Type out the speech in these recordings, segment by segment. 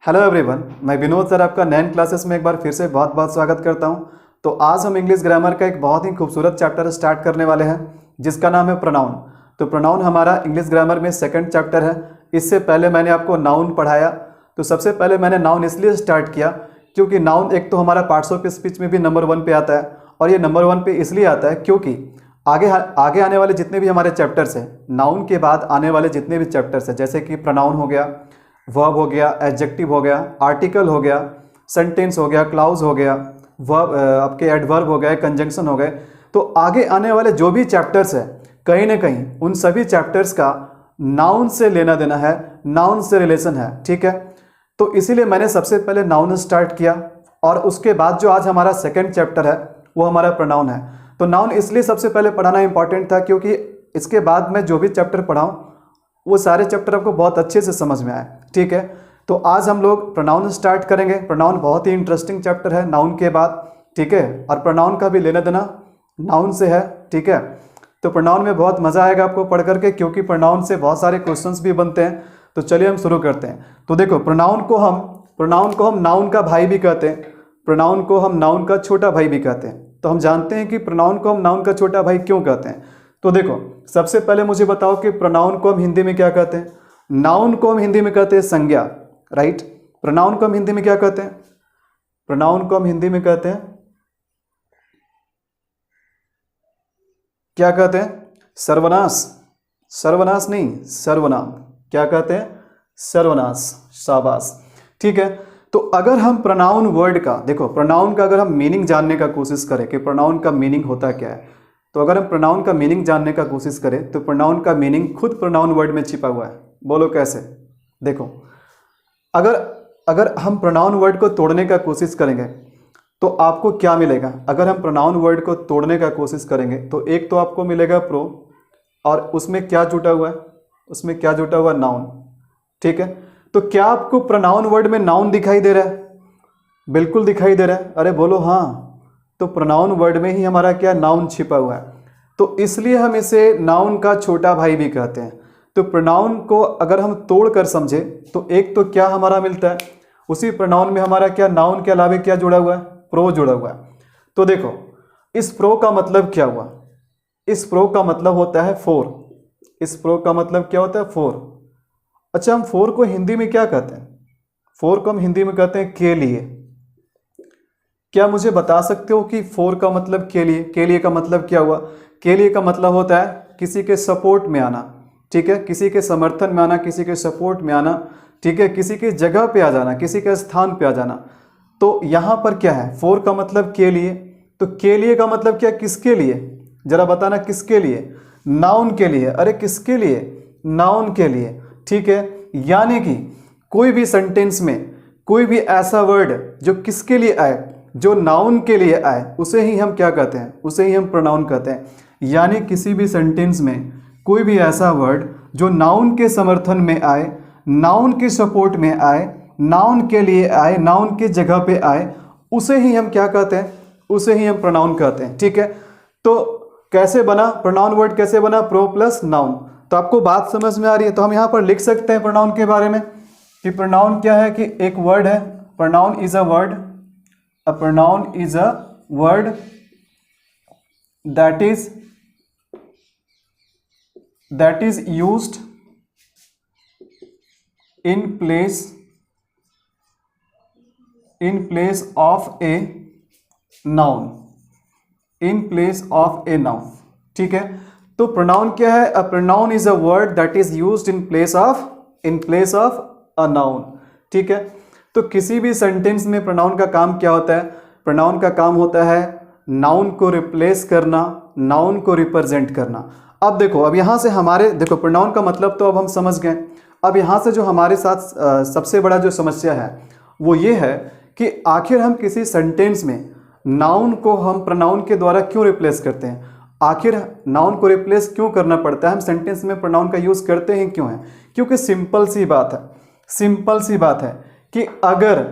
Hello everyone, मैं Vinod sir आपका 9 classes में एक बार फिर से बहुत बहुत स्वागत करता हूं। तो आज हम इंग्लिश ग्रामर का एक बहुत ही खूबसूरत चैप्टर स्टार्ट करने वाले हैं जिसका नाम है प्रोनाउन। तो प्रोनाउन हमारा इंग्लिश ग्रामर में सेकंड चैप्टर है। इससे पहले मैंने आपको नाउन पढ़ाया। तो सबसे पहले मैंने नाउन इसलिए स्टार्ट किया क्योंकि नाउन एक तो हमारा पार्ट्स ऑफ स्पीच में भी नंबर 1 पे आता है, और ये नंबर 1 पे इसलिए आता है क्योंकि आगे आने वाले जितने भी हमारे चैप्टर्स हैं, नाउन के बाद आने वाले जितने भी चैप्टर्स हैं, जैसे कि प्रोनाउन हो गया, वर्ब हो गया, एडजेक्टिव हो गया, आर्टिकल हो गया, सेंटेंस हो गया, क्लाउज हो गया, वर्ब आपके एडवर्ब हो गए, कंजंक्शन हो गए, तो आगे आने वाले जो भी चैप्टर्स है कहीं ना कहीं उन सभी चैप्टर्स का नाउन से लेना देना है, नाउन से रिलेशन है। ठीक है, तो इसीलिए मैंने सबसे पहले नाउन स्टार्ट किया, और उसके बाद जो आज हमारा सेकेंड चैप्टर है वो हमारा प्रोनाउन है। तो नाउन इसलिए सबसे पहले पढ़ाना इंपॉर्टेंट था क्योंकि इसके बाद मैं जो भी चैप्टर पढ़ाऊँ वो सारे चैप्टर आपको बहुत अच्छे से समझ में आए। ठीक है, तो आज हम लोग प्रोनाउन स्टार्ट करेंगे। प्रोनाउन बहुत ही इंटरेस्टिंग चैप्टर है नाउन के बाद। ठीक है, और प्रोनाउन का भी लेना देना नाउन से है। ठीक है, तो प्रोनाउन में बहुत मज़ा आएगा आपको पढ़ करके, क्योंकि प्रोनाउन से बहुत सारे क्वेश्चंस भी बनते हैं। तो चलिए हम शुरू करते हैं। तो देखो, प्रोनाउन को हम नाउन का भाई भी कहते हैं, प्रोनाउन को हम नाउन का छोटा भाई भी कहते हैं। तो हम जानते हैं कि प्रोनाउन को हम नाउन का छोटा भाई क्यों कहते हैं। तो देखो, सबसे पहले मुझे बताओ कि प्रोनाउन को हम हिंदी में क्या कहते हैं। नाउन को हम हिंदी में कहते हैं संज्ञा, राइट। प्रोनाउन को हम हिंदी में क्या कहते हैं? प्रोनाउन को हम हिंदी में कहते हैं, क्या कहते हैं? सर्वनाश। सर्वनाश नहीं, सर्वनाम। क्या कहते हैं? सर्वनाश। शाबाश। ठीक है, तो अगर हम प्रोनाउन वर्ड का, देखो प्रोनाउन का अगर हम मीनिंग जानने का कोशिश करें कि प्रोनाउन का मीनिंग होता क्या है, तो अगर हम प्रोनाउन का मीनिंग जानने का कोशिश करें तो प्रोनाउन का मीनिंग खुद प्रोनाउन वर्ड में छिपा हुआ है। बोलो कैसे? देखो, अगर हम प्रोनाउन वर्ड को तोड़ने का कोशिश करेंगे तो आपको क्या मिलेगा? अगर हम प्रोनाउन वर्ड को तोड़ने का कोशिश करेंगे तो एक तो आपको मिलेगा प्रो, और उसमें क्या जुटा हुआ है? उसमें क्या जुटा हुआ? नाउन। ठीक है, तो क्या आपको प्रोनाउन वर्ड में नाउन दिखाई दे रहा है? बिल्कुल दिखाई दे रहा है। अरे बोलो हाँ। तो प्रोनाउन वर्ड में ही हमारा क्या? नाउन छिपा हुआ है। तो इसलिए हम इसे नाउन का छोटा भाई भी कहते हैं। तो प्रोनाउन को अगर हम तोड़ कर समझे तो एक तो क्या हमारा मिलता है, उसी प्रोनाउन में हमारा क्या? नाउन के अलावा क्या जुड़ा हुआ है? प्रो जुड़ा हुआ है। तो देखो, इस प्रो का मतलब क्या हुआ? इस प्रो का मतलब होता है फोर। इस प्रो का मतलब क्या होता है? फोर। अच्छा, हम फोर को हिंदी में क्या कहते हैं? फोर को हम हिंदी में कहते हैं के लिए। क्या मुझे बता सकते हो कि फोर का मतलब के लिए? के लिए का मतलब क्या हुआ? के लिए का मतलब होता है किसी के सपोर्ट में आना। ठीक है, किसी के समर्थन में आना, किसी के सपोर्ट में आना। ठीक है, किसी की जगह पे आ जाना, किसी के स्थान पे आ जाना। तो यहाँ पर क्या है? फोर का मतलब के लिए। तो के लिए का मतलब क्या? किसके लिए? जरा बताना, किसके लिए? नाउन के लिए। अरे किसके लिए? नाउन के लिए। ठीक है, यानी कि कोई भी सेंटेंस में कोई भी ऐसा वर्ड जो किसके लिए आए, जो नाउन के लिए आए, उसे ही हम क्या कहते हैं? उसे ही हम प्रोनाउन कहते हैं। यानी किसी भी सेंटेंस में कोई भी ऐसा वर्ड जो नाउन के समर्थन में आए, नाउन के सपोर्ट में आए, नाउन के लिए आए, नाउन के जगह पे आए, उसे ही हम क्या कहते हैं? उसे ही हम प्रोनाउन कहते हैं। ठीक है, तो कैसे बना प्रोनाउन वर्ड? कैसे बना? Pro plus noun. तो आपको बात समझ में आ रही है? तो हम यहाँ पर लिख सकते हैं प्रोनाउन के बारे में कि प्रोनाउन क्या है, कि एक वर्ड है। Pronoun is a word, a pronoun is a word that is used in place of a noun, in place of a noun। ठीक है, तो प्रोनाउन क्या है? a pronoun is a word that is used in place of a noun। ठीक है, तो किसी भी सेंटेंस में प्रोनाउन का काम क्या होता है? प्रोनाउन का काम होता है नाउन को रिप्लेस करना, नाउन को रिप्रेजेंट करना। अब देखो, अब यहाँ से हमारे, देखो प्रोनाउन का मतलब तो अब हम समझ गए। अब यहाँ से जो हमारे साथ सबसे बड़ा जो समस्या है वो ये है कि आखिर हम किसी सेंटेंस में नाउन को हम प्रोनाउन के द्वारा क्यों रिप्लेस करते हैं? आखिर नाउन को रिप्लेस क्यों करना पड़ता है? हम सेंटेंस में प्रोनाउन का यूज़ करते हैं क्यों है? क्योंकि सिंपल सी बात है कि अगर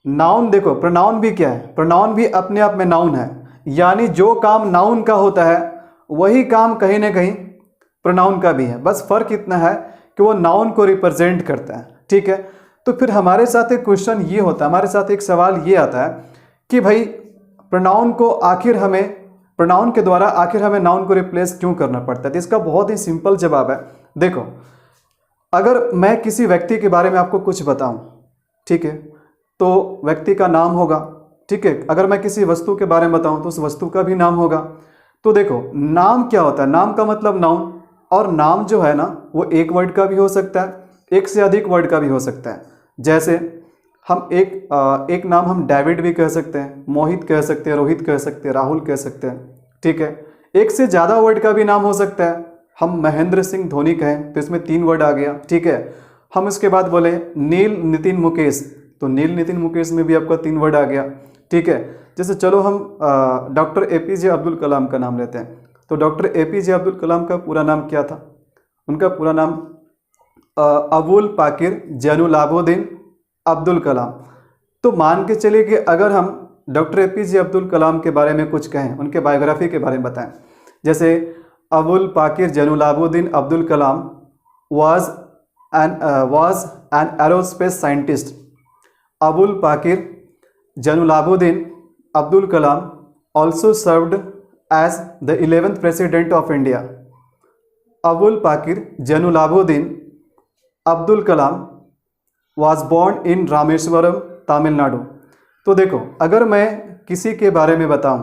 नाउन, देखो प्रोनाउन भी क्या है? प्रोनाउन भी अपने आप में नाउन है। यानी जो काम नाउन का होता है वही काम कहीं ना कहीं प्रोनाउन का भी है। बस फर्क इतना है कि वो नाउन को रिप्रेजेंट करता है। ठीक है, तो फिर हमारे साथ एक क्वेश्चन ये होता है, हमारे साथ एक सवाल ये आता है कि भाई प्रोनाउन के द्वारा आखिर हमें नाउन को रिप्लेस क्यों करना पड़ता है। तो इसका बहुत ही सिंपल जवाब है। देखो, अगर मैं किसी व्यक्ति के बारे में आपको कुछ बताऊं, ठीक है, तो व्यक्ति का नाम होगा, ठीक है। अगर मैं किसी वस्तु के बारे में बताऊं तो उस वस्तु का भी नाम होगा। तो देखो, नाम क्या होता है, नाम का मतलब नाउन, और नाम जो है ना वो एक वर्ड का भी हो सकता है, एक से अधिक वर्ड का भी हो सकता है। जैसे हम एक नाम हम डेविड भी कह सकते हैं, मोहित कह सकते हैं, रोहित कह सकते हैं, राहुल कह सकते हैं, ठीक है। एक से ज़्यादा वर्ड का भी नाम हो सकता है। हम महेंद्र सिंह धोनी कहें तो इसमें 3 वर्ड आ गया, ठीक है। हम इसके बाद बोले नील नितिन मुकेश, तो नील नितिन मुकेश में भी आपका 3 वर्ड आ गया, ठीक है। जैसे चलो हम डॉक्टर APJ अब्दुल कलाम का नाम लेते हैं। तो डॉक्टर APJ अब्दुल कलाम का पूरा नाम क्या था? उनका पूरा नाम अबुल पाकिर जैनुलाब्दीन अब्दुल कलाम। तो मान के चलिए कि अगर हम डॉक्टर APJ अब्दुल कलाम के बारे में कुछ कहें, उनके बायोग्राफी के बारे में बताएं, जैसे Abul Pakir Jainulabdeen Abdul Kalam was an aerospace scientist. Abul Pakir Jainulabuddin Abdul Kalam also served as the 11th President of India. Abul Pakir Jainulabuddin Abdul Kalam was born in Rameswaram, Tamil Nadu. तो देखो, अगर मैं किसी के बारे में बताऊं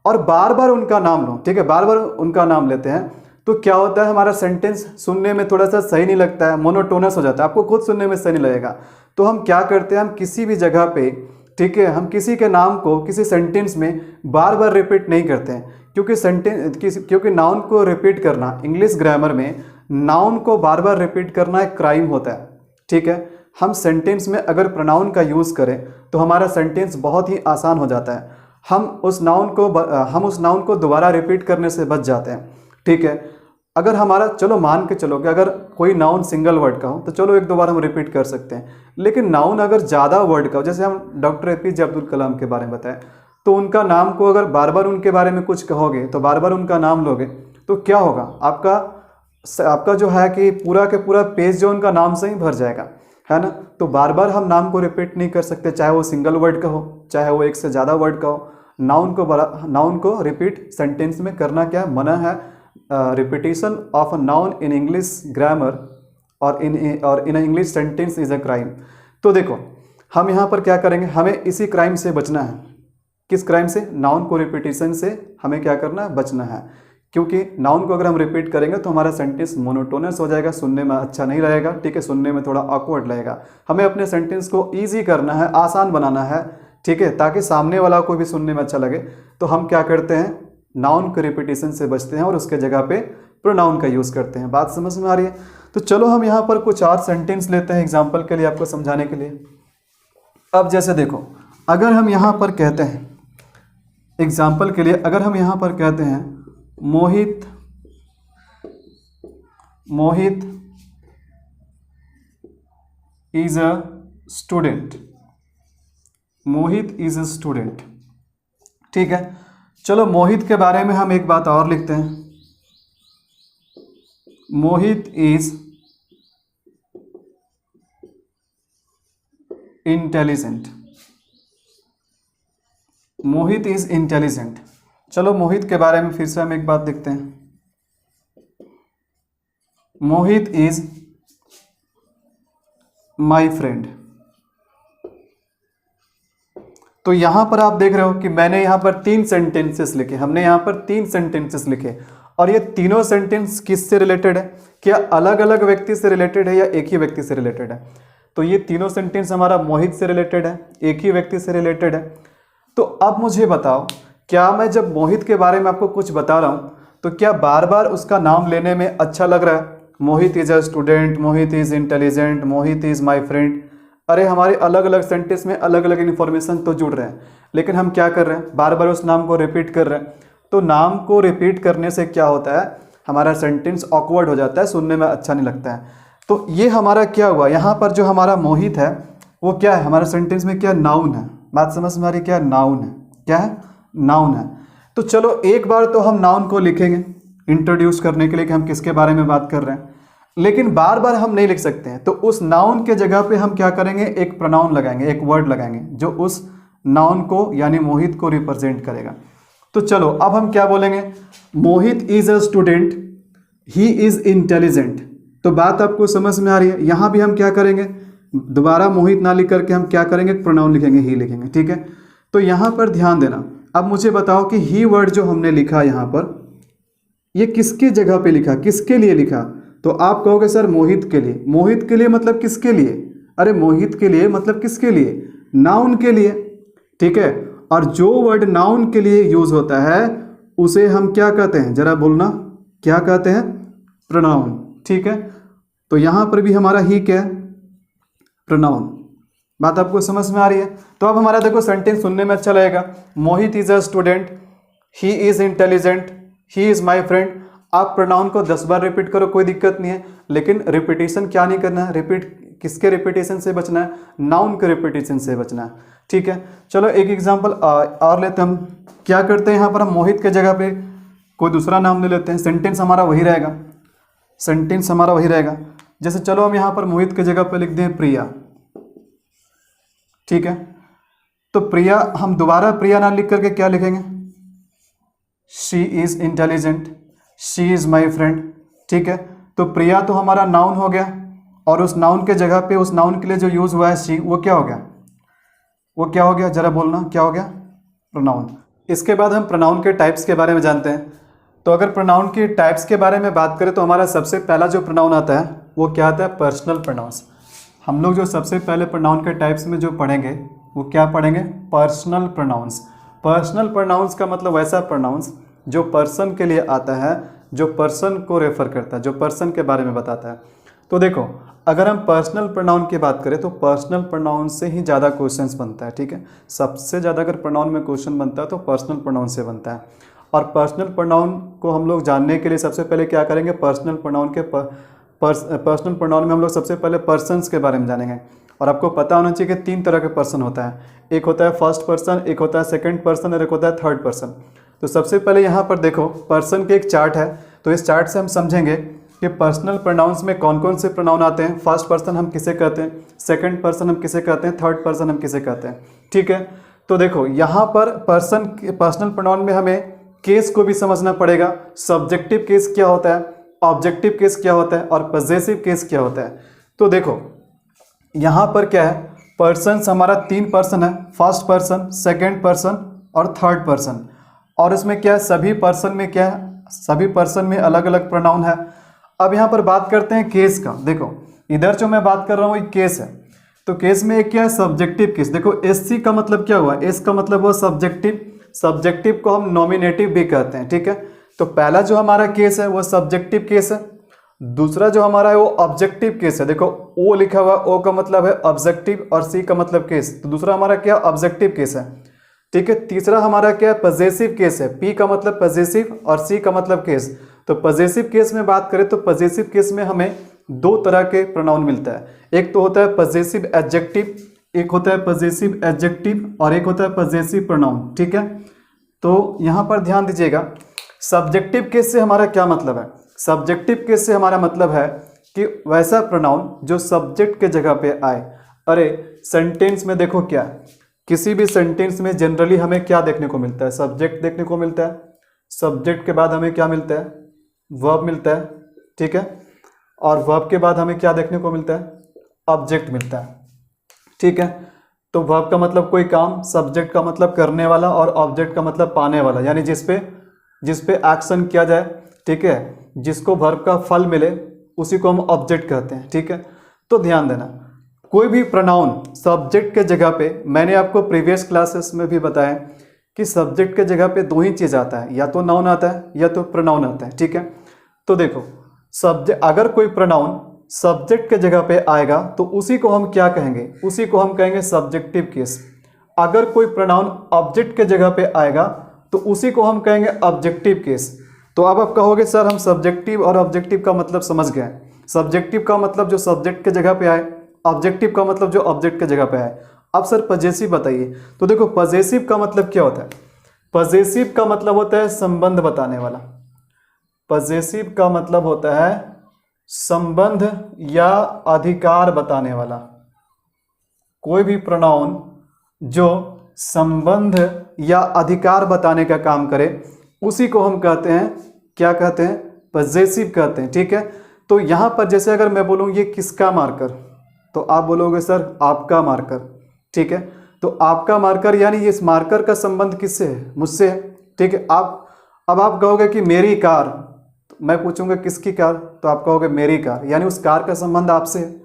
और बार बार उनका नाम लूँ, ठीक है, बार बार उनका नाम लेते हैं, तो क्या होता है, हमारा सेंटेंस सुनने में थोड़ा सा सही नहीं लगता है, मोनोटोनस हो जाता है, आपको खुद सुनने में सही नहीं लगेगा। तो हम क्या करते हैं, हम किसी भी जगह पे, ठीक है, हम किसी के नाम को किसी सेंटेंस में बार बार रिपीट नहीं करते हैं, क्योंकि नाउन को रिपीट करना, इंग्लिश ग्रामर में नाउन को बार बार रिपीट करना एक क्राइम होता है, ठीक है। हम सेंटेंस में अगर प्रोनाउन का यूज़ करें तो हमारा सेंटेंस बहुत ही आसान हो जाता है। हम उस नाउन को दोबारा रिपीट करने से बच जाते हैं, ठीक है। अगर हमारा, चलो मान के चलो कि अगर कोई नाउन सिंगल वर्ड का हो तो चलो 1-2 बार हम रिपीट कर सकते हैं, लेकिन नाउन अगर ज़्यादा वर्ड का हो, जैसे हम डॉक्टर APJ अब्दुल कलाम के बारे में बताएं, तो उनका नाम को अगर बार बार उनके बारे में कुछ कहोगे, तो बार बार उनका नाम लोगे, तो क्या होगा, आपका जो है कि पूरा के पूरा पेज जो उनका नाम से ही भर जाएगा, है ना। तो बार बार हम नाम को रिपीट नहीं कर सकते, चाहे वो सिंगल वर्ड का हो, चाहे वो एक से ज़्यादा वर्ड का हो। नाउन को रिपीट सेंटेंस में करना क्या मना है। Repetition of a noun in English grammar और in English sentence is a crime. तो देखो, हम यहाँ पर क्या करेंगे, हमें इसी क्राइम से बचना है। किस क्राइम से? नाउन को रिपीटिशन से हमें क्या करना है, बचना है। क्योंकि नाउन को अगर हम रिपीट करेंगे तो हमारा सेंटेंस मोनोटोनस हो जाएगा, सुनने में अच्छा नहीं रहेगा, ठीक है, सुनने में थोड़ा ऑकवर्ड लगेगा। हमें अपने सेंटेंस को ईजी करना है, आसान बनाना है, ठीक है, ताकि सामने वाला को भी सुनने में अच्छा लगे। तो हम क्या करते हैं, नाउन के रिपीटिशन से बचते हैं और उसके जगह पे प्रोनाउन का यूज़ करते हैं। बात समझ में आ रही है? तो चलो हम यहाँ पर कुछ और सेंटेंस लेते हैं एग्जाम्पल के लिए, आपको समझाने के लिए। अब जैसे देखो, अगर हम यहाँ पर कहते हैं, एग्जाम्पल के लिए अगर हम यहाँ पर कहते हैं Mohit is a student, Mohit is a student, ठीक है। चलो मोहित के बारे में हम एक बात और लिखते हैं, Mohit is intelligent, Mohit is intelligent. चलो मोहित के बारे में फिर से हम एक बात लिखते हैं, मोहित इज माई फ्रेंड। तो यहां पर आप देख रहे हो कि मैंने यहां पर 3 सेंटेंसेस लिखे, हमने यहां पर 3 सेंटेंसेस लिखे, और ये तीनों सेंटेंस किससे रिलेटेड है? क्या अलग अलग व्यक्ति से रिलेटेड है या एक ही व्यक्ति से रिलेटेड है? तो ये तीनों सेंटेंस हमारा मोहित से रिलेटेड है, एक ही व्यक्ति से रिलेटेड है। तो अब मुझे बताओ, क्या मैं जब मोहित के बारे में आपको कुछ बता रहा हूँ तो क्या बार बार उसका नाम लेने में अच्छा लग रहा है? Mohit is a student, Mohit is intelligent, Mohit is my friend. अरे हमारे अलग अलग सेंटेंस में अलग अलग इन्फॉर्मेशन तो जुड़ रहे हैं, लेकिन हम क्या कर रहे हैं, बार बार उस नाम को रिपीट कर रहे हैं। तो नाम को रिपीट करने से क्या होता है, हमारा सेंटेंस ऑकवर्ड हो जाता है, सुनने में अच्छा नहीं लगता है। तो ये हमारा क्या हुआ, यहाँ पर जो हमारा मोहित है वो क्या है, हमारा सेंटेंस में क्या, नाउन है। बात समझ में आ रही, क्या नाउन है, क्या है, नाउन है। तो चलो एक बार तो हम नाउन को लिखेंगे इंट्रोड्यूस करने के लिए कि हम किसके बारे में बात कर रहे हैं। लेकिन बार बार हम नहीं लिख सकते हैं, तो उस नाउन के जगह पे हम क्या करेंगे, एक प्रोनाउन लगाएंगे, एक वर्ड लगाएंगे जो उस नाउन को यानी मोहित को रिप्रेजेंट करेगा। तो चलो अब हम क्या बोलेंगे, Mohit is a student, he is intelligent. तो बात आपको समझ में आ रही है। यहाँ भी हम क्या करेंगे, दोबारा मोहित ना लिख करके हम क्या करेंगे, प्रोनाउन लिखेंगे, ही लिखेंगे, ठीक है। तो यहाँ पर ध्यान देना। अब मुझे बताओ कि ही वर्ड जो हमने लिखा यहाँ पर, ये किसकी जगह पे लिखा, किसके लिए लिखा। तो आप कहोगे सर मोहित के लिए। मोहित के लिए मतलब किसके लिए, अरे मोहित के लिए मतलब किसके लिए, नाउन के लिए, ठीक है। और जो वर्ड नाउन के लिए यूज होता है उसे हम क्या कहते हैं, जरा बोलना, क्या कहते हैं, प्रोनाउन, ठीक है। तो यहां पर भी हमारा ही क्या है, प्रोनाउन। बात आपको समझ में आ रही है। तो अब हमारा देखो सेंटेंस सुनने में अच्छा लगेगा, Mohit is a student, he is intelligent, he is my friend. आप प्रोनाउन को 10 बार रिपीट करो, कोई दिक्कत नहीं है, लेकिन रिपीटेशन क्या नहीं करना है, रिपीट किसके रिपीटेशन से बचना है, नाउन के रिपीटेशन से बचना है, ठीक है। चलो एक एग्जांपल और लेते हैं हम। क्या करते हैं यहाँ पर, हम मोहित के जगह पे कोई दूसरा नाम ले लेते हैं, सेंटेंस हमारा वही रहेगा, सेंटेंस हमारा वही रहेगा। जैसे चलो हम यहाँ पर मोहित के जगह पे लिख दें प्रिया, ठीक है। तो प्रिया, हम दोबारा प्रिया ना लिख करके क्या लिखेंगे, she is intelligent, she is my friend, ठीक है। तो प्रिया तो हमारा नाउन हो गया, और उस नाउन के जगह पे उस नाउन के लिए जो यूज हुआ है शी, वो क्या हो गया, वो क्या हो गया, जरा बोलना, क्या हो गया, प्रोनाउन। इसके बाद हम प्रोनाउन के टाइप्स के बारे में जानते हैं। तो अगर प्रोनाउन की टाइप्स के बारे में बात करें तो हमारा सबसे पहला जो प्रोनाउन आता है वो क्या आता है, पर्सनल प्रोनाउंस। हम लोग जो सबसे पहले प्रोनाउन के टाइप्स में जो पढ़ेंगे वो क्या पढ़ेंगे, पर्सनल प्रोनाउंस। पर्सनल प्रोनाउंस का मतलब वैसा प्रोनाउंस जो पर्सन के लिए आता है, जो पर्सन को रेफर करता है, जो पर्सन के बारे में बताता है। तो देखो, अगर हम पर्सनल प्रोनाउन की बात करें तो पर्सनल प्रोनाउन से ही ज़्यादा क्वेश्चंस बनता है, ठीक है। सबसे ज़्यादा अगर प्रोनाउन में क्वेश्चन बनता है तो पर्सनल प्रोनाउन से बनता है। और पर्सनल प्रोनाउन को हम लोग जानने के लिए सबसे पहले क्या करेंगे, पर्सनल प्रोनाउन के पर्सनल प्रोनाउन में हम लोग सबसे पहले पर्सन्स के बारे में जानेंगे। और आपको पता होना चाहिए कि 3 तरह के पर्सन होता है, एक होता है फर्स्ट पर्सन, एक होता है सेकंड पर्सन और एक होता है थर्ड पर्सन। तो सबसे पहले यहाँ पर देखो, पर्सन के एक चार्ट है, तो इस चार्ट से हम समझेंगे कि पर्सनल प्रोनाउंस में कौन कौन से प्रोनाउन आते हैं। फर्स्ट पर्सन हम किसे कहते हैं, सेकंड पर्सन हम किसे कहते हैं, थर्ड पर्सन हम किसे कहते हैं, ठीक है। तो देखो यहाँ पर पर्सनल प्रोनाउन में हमें केस को भी समझना पड़ेगा, सब्जेक्टिव केस क्या होता है, ऑब्जेक्टिव केस क्या होता है और पॉजेसिव केस क्या होता है। तो देखो यहाँ पर क्या है, पर्सन्स हमारा 3 पर्सन है, फर्स्ट पर्सन, सेकंड पर्सन और थर्ड पर्सन। और इसमें क्या है, सभी पर्सन में क्या है, सभी पर्सन में अलग अलग प्रोनाउन है। अब यहाँ पर बात करते हैं केस का। देखो इधर जो मैं बात कर रहा हूँ एक केस है, तो केस में एक क्या है, सब्जेक्टिव केस। देखो एससी का मतलब क्या हुआ, एस का मतलब हुआ सब्जेक्टिव, सब्जेक्टिव को हम नॉमिनेटिव भी कहते हैं, ठीक है। तो पहला जो हमारा केस है वो सब्जेक्टिव केस है, दूसरा जो हमारा है वो ऑब्जेक्टिव केस है। देखो ओ लिखा हुआ, ओ का मतलब है ऑब्जेक्टिव और सी का मतलब केस, तो दूसरा हमारा क्या, ऑब्जेक्टिव केस है, ठीक है। तीसरा हमारा क्या है, पॉजेसिव केस है, पी का मतलब पॉजेसिव और सी का मतलब केस। तो पॉजेसिव केस में बात करें तो पॉजेसिव केस में हमें 2 तरह के प्रोनाउन मिलता है, एक तो होता है पॉजेसिव एडजेक्टिव, एक होता है पॉजेसिव एडजेक्टिव और एक होता है पॉजेसिव प्रोनाउन, ठीक है। तो यहाँ पर ध्यान दीजिएगा, सब्जेक्टिव केस से हमारा क्या मतलब है, सब्जेक्टिव केस से हमारा मतलब है कि वैसा प्रोनाउन जो सब्जेक्ट के जगह पे आए। अरे सेंटेंस में देखो क्या, किसी भी सेंटेंस में जनरली हमें क्या देखने को मिलता है, सब्जेक्ट देखने को मिलता है, सब्जेक्ट के बाद हमें क्या मिलता है, वर्ब मिलता है, ठीक है। और वर्ब के बाद हमें क्या देखने को मिलता है, ऑब्जेक्ट मिलता है, ठीक है। तो वर्ब का मतलब कोई काम, सब्जेक्ट का मतलब करने वाला और ऑब्जेक्ट का मतलब पाने वाला, यानी जिस पे एक्शन किया जाए, ठीक है, जिसको वर्ब का फल मिले उसी को हम ऑब्जेक्ट कहते हैं, ठीक है। तो ध्यान देना, कोई भी प्रोनाउन सब्जेक्ट के जगह पे, मैंने आपको प्रीवियस क्लासेस में भी बताया कि सब्जेक्ट के जगह पे 2 ही चीज़ आता है, या तो नाउन आता है या तो प्रोनाउन आता है, ठीक है। तो देखो अगर कोई प्रोनाउन सब्जेक्ट के जगह पे आएगा तो उसी को हम क्या कहेंगे, उसी को हम कहेंगे सब्जेक्टिव केस। अगर कोई प्रोनाउन ऑब्जेक्ट के जगह पे आएगा तो उसी को हम कहेंगे ऑब्जेक्टिव केस। तो अब आप कहोगे सर हम सब्जेक्टिव और ऑब्जेक्टिव का मतलब समझ गए। सब्जेक्टिव का मतलब जो सब्जेक्ट के जगह पे आए, ऑब्जेक्टिव का मतलब जो ऑब्जेक्ट के जगह पे आए। अब सर पॉजेसिव बताइए। तो देखो पॉजेसिव का मतलब क्या होता है, पॉजेसिव का मतलब होता है संबंध बताने वाला, पॉजेसिव का मतलब होता है संबंध या अधिकार बताने वाला, कोई भी प्रोनाउन जो संबंध या अधिकार बताने का काम करे उसी को हम कहते हैं, क्या कहते हैं, पजेसिव कहते हैं। ठीक है, तो यहाँ पर जैसे अगर मैं बोलूँ ये किसका मार्कर, तो आप बोलोगे सर आपका मार्कर। ठीक है, तो आपका मार्कर यानी इस मार्कर का संबंध किससे है, मुझसे है। ठीक है, अब आप कहोगे कि मेरी कार, तो मैं पूछूंगा किसकी कार, तो आप कहोगे मेरी कार, यानी उस कार का संबंध आपसे है।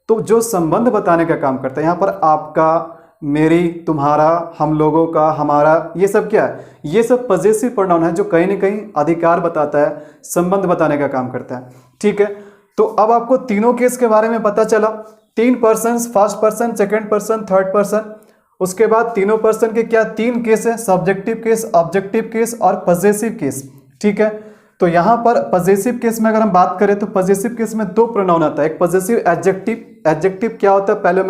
तो जो संबंध बताने का काम करता है यहाँ पर आपका, मेरी, तुम्हारा, हम लोगों का, हमारा, ये सब क्या है, ये सब पजेसिव प्रोनाउन है जो कहीं ना कहीं अधिकार बताता है, संबंध बताने का काम करता है। ठीक है, तो अब आपको तीनों केस के बारे में पता चला, 3 person, first person, second person, third person. उसके बाद तीनों पर्सन के क्या 3 केस है, सब्जेक्टिव केस, ऑब्जेक्टिव केस और पजेसिव केस। ठीक है, तो यहाँ पर पजेसिव केस में अगर हम बात करें तो पजेसिव केस में 2 प्रोनाउन आता है, एक पजेसिव एडजेक्टिव। एडजेक्टिव क्या होता है पहले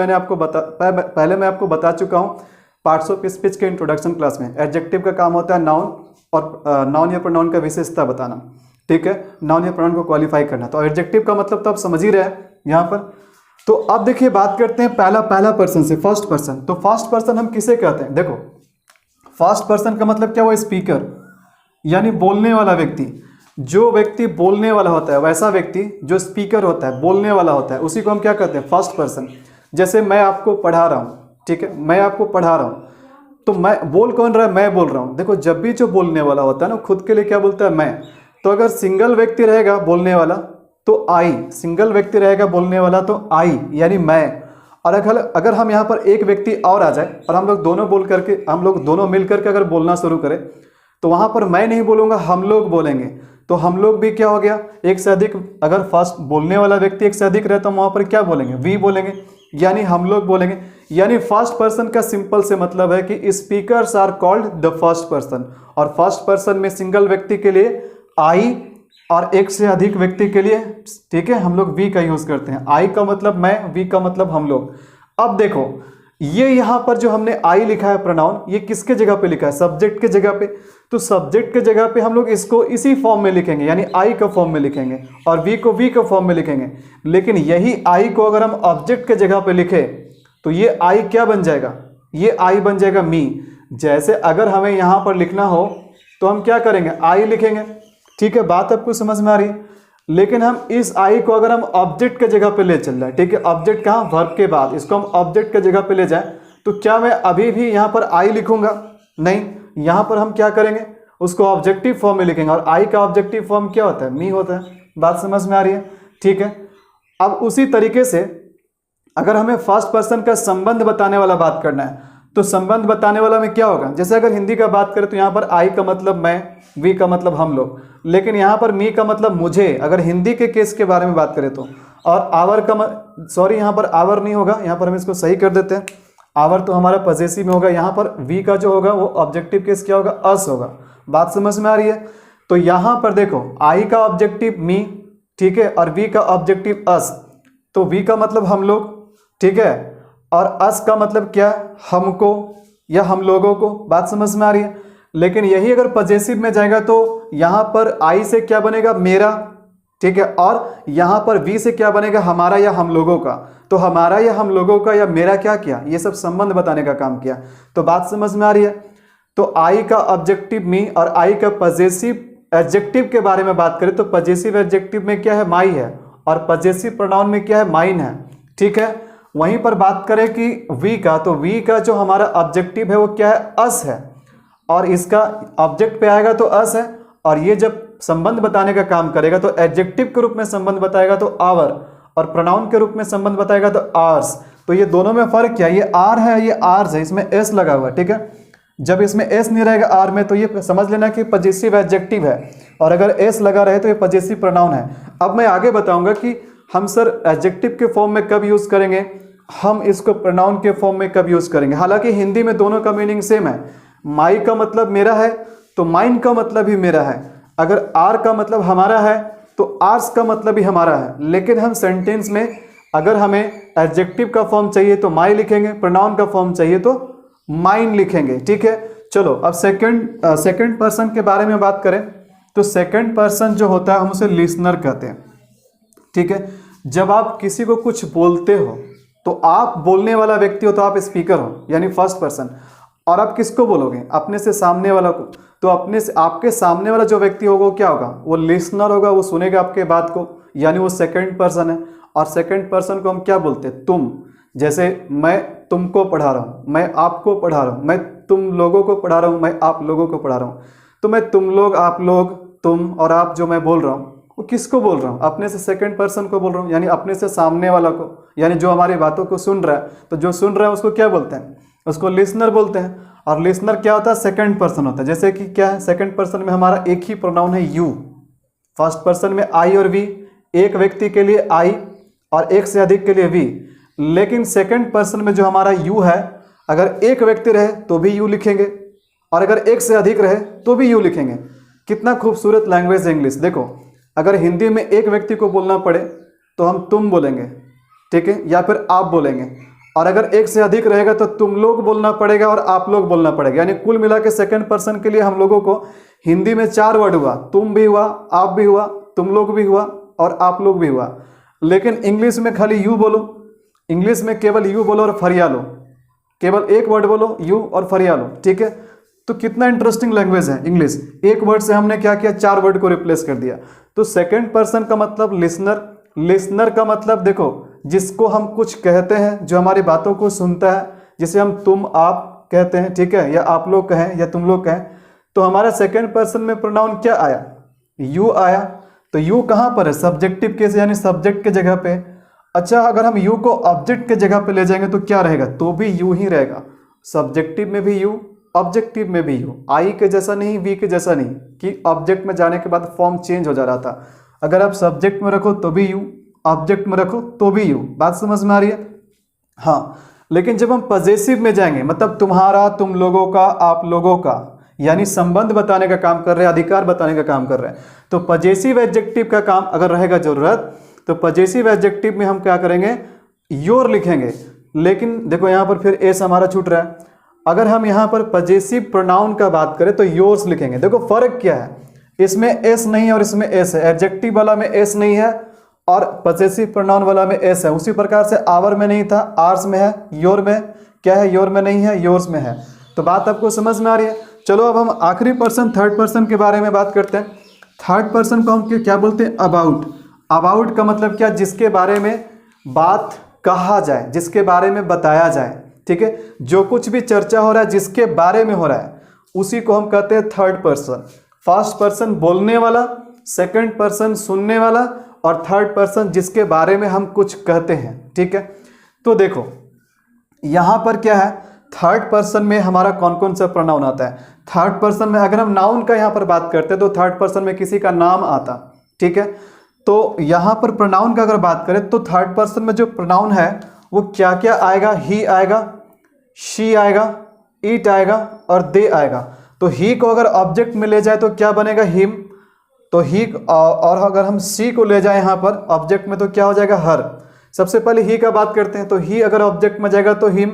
मैं आपको बता चुका हूँ पार्ट्स ऑफ स्पीच के इंट्रोडक्शन क्लास में। एडजेक्टिव का काम होता है नाउन और नाउन या प्रोनाउन का विशेषता बताना। ठीक है, नाउन या प्रोनाउन को क्वालिफाई करना। तो एडजेक्टिव का मतलब तो आप समझ ही रहे हैं यहाँ पर। तो अब देखिए बात करते हैं पहला पर्सन से, फर्स्ट पर्सन। तो फर्स्ट पर्सन हम किसे कहते हैं, देखो फर्स्ट पर्सन का मतलब क्या हुआ, स्पीकर यानी बोलने वाला व्यक्ति। जो व्यक्ति बोलने वाला होता है, वैसा व्यक्ति जो स्पीकर होता है, बोलने वाला होता है, उसी को हम क्या कहते हैं, फर्स्ट पर्सन। जैसे मैं आपको पढ़ा रहा हूँ, ठीक है, मैं आपको पढ़ा रहा हूँ, तो मैं बोल कौन रहा है, मैं बोल रहा हूँ। देखो जब भी जो बोलने वाला होता है ना खुद के लिए क्या बोलता है, मैं। तो अगर सिंगल व्यक्ति रहेगा बोलने वाला तो आई, सिंगल व्यक्ति रहेगा बोलने वाला तो आई यानी मैं। और अगर हम यहाँ पर एक व्यक्ति और आ जाए और हम लोग दोनों मिल करके अगर बोलना शुरू करें तो वहाँ पर मैं नहीं बोलूँगा, हम लोग बोलेंगे। तो हम लोग भी क्या हो गया, एक से अधिक। अगर फर्स्ट बोलने वाला व्यक्ति एक से अधिक रहे तो हम वहाँ पर क्या बोलेंगे, वी बोलेंगे, यानी हम लोग बोलेंगे। यानी फर्स्ट पर्सन का सिंपल से मतलब है कि speakers are called the first person. और फर्स्ट पर्सन में सिंगल व्यक्ति के लिए आई और एक से अधिक व्यक्ति के लिए, ठीक है, हम लोग वी का यूज करते हैं। आई का मतलब मैं, वी का मतलब हम लोग। अब देखो ये यहाँ पर जो हमने आई लिखा है प्रोनाउन, ये किसके जगह पे लिखा है, सब्जेक्ट के जगह पे। तो सब्जेक्ट के जगह पे हम लोग इसको इसी फॉर्म में लिखेंगे, यानी आई का फॉर्म में लिखेंगे, और वी को वी का फॉर्म में लिखेंगे। लेकिन यही आई को अगर हम ऑब्जेक्ट के जगह पे लिखे तो ये आई क्या बन जाएगा, ये आई बन जाएगा मी। जैसे अगर हमें यहाँ पर लिखना हो तो हम क्या करेंगे, आई लिखेंगे। ठीक है, बात आपको समझ में आ रही है। लेकिन हम इस आई को अगर हम ऑब्जेक्ट के जगह पे ले चल रहे हैं, ठीक है, ऑब्जेक्ट कहाँ, वर्ब के बाद, इसको हम ऑब्जेक्ट के जगह पे ले जाएं तो क्या मैं अभी भी यहाँ पर आई लिखूंगा, नहीं। यहाँ पर हम क्या करेंगे, उसको ऑब्जेक्टिव फॉर्म में लिखेंगे। और आई का ऑब्जेक्टिव फॉर्म क्या होता है, मी होता है। बात समझ में आ रही है, ठीक है। अब उसी तरीके से अगर हमें फर्स्ट पर्सन का संबंध बताने वाला बात करना है तो संबंध बताने वाला में क्या होगा, जैसे अगर हिंदी का बात करें तो यहाँ पर आई का मतलब मैं, वी का मतलब हम लोग, लेकिन यहाँ पर मी का मतलब मुझे, अगर हिंदी के केस के बारे में बात करें तो। और आवर का सॉरी यहाँ पर आवर नहीं होगा, यहाँ पर हम इसको सही कर देते हैं। आवर तो हमारा पजेसिव में होगा, यहाँ पर वी का जो होगा वो ऑब्जेक्टिव केस क्या होगा, अस होगा। बात समझ में आ रही है। तो यहाँ पर देखो आई का ऑब्जेक्टिव मी, ठीक है, और वी का ऑब्जेक्टिव अस। तो वी का मतलब हम लोग, ठीक है, और अस का मतलब क्या, हमको या हम लोगों को। बात समझ में आ रही है। लेकिन यही अगर पजेसिव में जाएगा तो यहाँ पर आई से क्या बनेगा, मेरा, ठीक है, और यहाँ पर वी से क्या बनेगा, हमारा या हम लोगों का। तो हमारा या हम लोगों का या मेरा क्या किया, ये सब संबंध बताने का काम किया। तो बात समझ में आ रही है। तो आई का ऑब्जेक्टिव मी और आई का पजेसिव एडजेक्टिव के बारे में बात करें तो पजेसिव एडजेक्टिव में क्या है, माई है, और पजेसिव प्रोनाउन में क्या है, माइन है, ठीक है। वहीं पर बात करें कि वी का, तो वी का जो हमारा ऑब्जेक्टिव है वो क्या है, अस है, और इसका ऑब्जेक्ट पे आएगा तो अस है, और ये जब संबंध बताने का काम करेगा तो एडजेक्टिव के रूप में संबंध बताएगा तो आवर, और प्रोनाउन के रूप में संबंध बताएगा तो आर्स। तो ये दोनों में फर्क क्या है, ये आर है, ये आर्स है, इसमें एस लगा हुआ है, ठीक है। जब इसमें एस नहीं रहेगा आर में तो ये समझ लेना कि पजेसिव एडजेक्टिव है, और अगर एस लगा रहे तो ये पजेसिव प्रोनाउन है। अब मैं आगे बताऊंगा कि हम सर एडजेक्टिव के फॉर्म में कब यूज करेंगे, हम इसको प्रोनाउन के फॉर्म में कब यूज करेंगे। हालांकि हिंदी में दोनों का मीनिंग सेम है। माई का मतलब मेरा है तो माइन का मतलब भी मेरा है। अगर आर का मतलब हमारा है तो आर्स का मतलब भी हमारा है। लेकिन हम सेंटेंस में अगर हमें एडजेक्टिव का फॉर्म चाहिए तो माई लिखेंगे, प्रोनाउन का फॉर्म चाहिए तो माइन लिखेंगे, ठीक है। चलो अब सेकंड पर्सन के बारे में बात करें तो सेकंड पर्सन जो होता है हम उसे लिसनर कहते हैं, ठीक है। जब आप किसी को कुछ बोलते हो तो आप बोलने वाला व्यक्ति हो, तो आप स्पीकर हो यानी फर्स्ट पर्सन। और आप किसको बोलोगे? अपने से सामने वाला को। तो अपने से आपके सामने वाला जो व्यक्ति होगा वो क्या होगा? वो लिसनर होगा, वो सुनेगा आपके बात को, यानी वो सेकंड पर्सन है। और सेकंड पर्सन को हम क्या बोलते हैं? तुम। जैसे मैं तुमको पढ़ा रहा हूँ, मैं आपको पढ़ा रहा हूँ, मैं तुम लोगों को पढ़ा रहा हूँ, मैं आप लोगों को पढ़ा रहा हूँ। तो मैं तुम लोग, आप लोग, तुम और आप जो मैं बोल रहा हूँ वो किसको बोल रहा हूँ? अपने से सेकंड पर्सन को बोल रहा हूँ, यानी अपने से सामने वाला को, यानी जो हमारी बातों को सुन रहा है। तो जो सुन रहा है उसको क्या बोलते हैं? उसको लिसनर बोलते हैं। और लिसनर क्या होता है? सेकंड पर्सन होता है। जैसे कि क्या है? सेकंड पर्सन में हमारा एक ही प्रोनाउन है यू। फर्स्ट पर्सन में आई और वी, एक व्यक्ति के लिए आई और एक से अधिक के लिए वी। लेकिन सेकंड पर्सन में जो हमारा यू है, अगर एक व्यक्ति रहे तो भी यू लिखेंगे और अगर एक से अधिक रहे तो भी यू लिखेंगे। कितना खूबसूरत लैंग्वेज है इंग्लिश। देखो, अगर हिंदी में एक व्यक्ति को बोलना पड़े तो हम तुम बोलेंगे, ठीक है, या फिर आप बोलेंगे। और अगर एक से अधिक रहेगा तो तुम लोग बोलना पड़ेगा और आप लोग बोलना पड़ेगा। यानी कुल मिला के सेकेंड पर्सन के लिए हम लोगों को हिंदी में 4 वर्ड हुआ। तुम भी हुआ, आप भी हुआ, तुम लोग भी हुआ और आप लोग भी हुआ। लेकिन इंग्लिश में खाली यू बोलो, इंग्लिश में केवल यू बोलो और फरिया लो, केवल एक वर्ड बोलो, यू और फरिया लो, ठीक है। तो कितना इंटरेस्टिंग लैंग्वेज है इंग्लिश। एक वर्ड से हमने क्या किया? 4 वर्ड को रिप्लेस कर दिया। तो सेकंड पर्सन का मतलब लिसनर, लिसनर का मतलब देखो जिसको हम कुछ कहते हैं, जो हमारी बातों को सुनता है, जिसे हम तुम आप कहते हैं, ठीक है, या आप लोग कहें या तुम लोग कहें। तो हमारा सेकंड पर्सन में प्रोनाउन क्या आया? यू आया। तो यू कहाँ पर है? सब्जेक्टिव केस, यानी सब्जेक्ट के जगह पे। अच्छा, अगर हम यू को ऑब्जेक्ट के जगह पे ले जाएंगे तो क्या रहेगा? तो भी यू ही रहेगा। सब्जेक्टिव में भी यू, ऑब्जेक्टिव में भी यू। आई के जैसा नहीं, वी के जैसा नहीं कि ऑब्जेक्ट में जाने के बाद फॉर्म चेंज हो जा रहा था। अगर आप सब्जेक्ट में रखो तो भी यू, ऑब्जेक्ट में रखो तो भी यू। बात समझ में आ रही है? हाँ। लेकिन जब हम पजेसिव में जाएंगे, मतलब तुम्हारा, तुम लोगों का, आप लोगों का, यानी संबंध बताने का काम कर रहे हैं, अधिकार बताने का काम कर रहे हैं। तो पजेसिव एडजेक्टिव का काम अगर रहेगा जरूरत, तो पजेसिव एडजेक्टिव में हम क्या करेंगे? योर लिखेंगे। लेकिन देखो यहाँ पर फिर एस हमारा छूट रहा है। अगर हम यहाँ पर पजेसिव प्रोनाउन का बात करें तो योर्स लिखेंगे। देखो फर्क क्या है, इसमें एस नहीं है और इसमें एस है। एडजेक्टिव वाला में एस नहीं है और पजेसिव प्रोनाउन वाला में एस है। उसी प्रकार से आवर में नहीं था, आर्स में है। योर में क्या है? योर में नहीं है, योर्स में है। तो बात आपको समझ में आ रही है? चलो अब हम आखिरी पर्सन, थर्ड पर्सन के बारे में बात करते हैं। थर्ड पर्सन को हम क्या बोलते हैं? अबाउट। अबाउट का मतलब क्या? जिसके बारे में बात कहा जाए, जिसके बारे में बताया जाए, ठीक है। जो कुछ भी चर्चा हो रहा है, जिसके बारे में हो रहा है, उसी को हम कहते हैं थर्ड पर्सन। फर्स्ट पर्सन बोलने वाला, सेकंड पर्सन सुनने वाला और थर्ड पर्सन जिसके बारे में हम कुछ कहते हैं, ठीक है। तो देखो यहां पर क्या है, थर्ड पर्सन में हमारा कौन कौन सा प्रोनाउन आता है? थर्ड पर्सन में अगर हम नाउन का यहां पर बात करते हैं तो थर्ड पर्सन में किसी का नाम आता, ठीक है। तो यहां पर प्रोनाउन का अगर बात करें तो थर्ड पर्सन में जो प्रोनाउन है वो क्या क्या आएगा? ही आएगा, शी आएगा, इट आएगा और दे आएगा। तो ही को अगर ऑब्जेक्ट में ले जाए तो क्या बनेगा? हिम। तो ही, और अगर हम सी को ले जाए यहाँ पर ऑब्जेक्ट में तो क्या हो जाएगा? हर। सबसे पहले ही का बात करते हैं। तो ही अगर ऑब्जेक्ट में जाएगा तो हिम,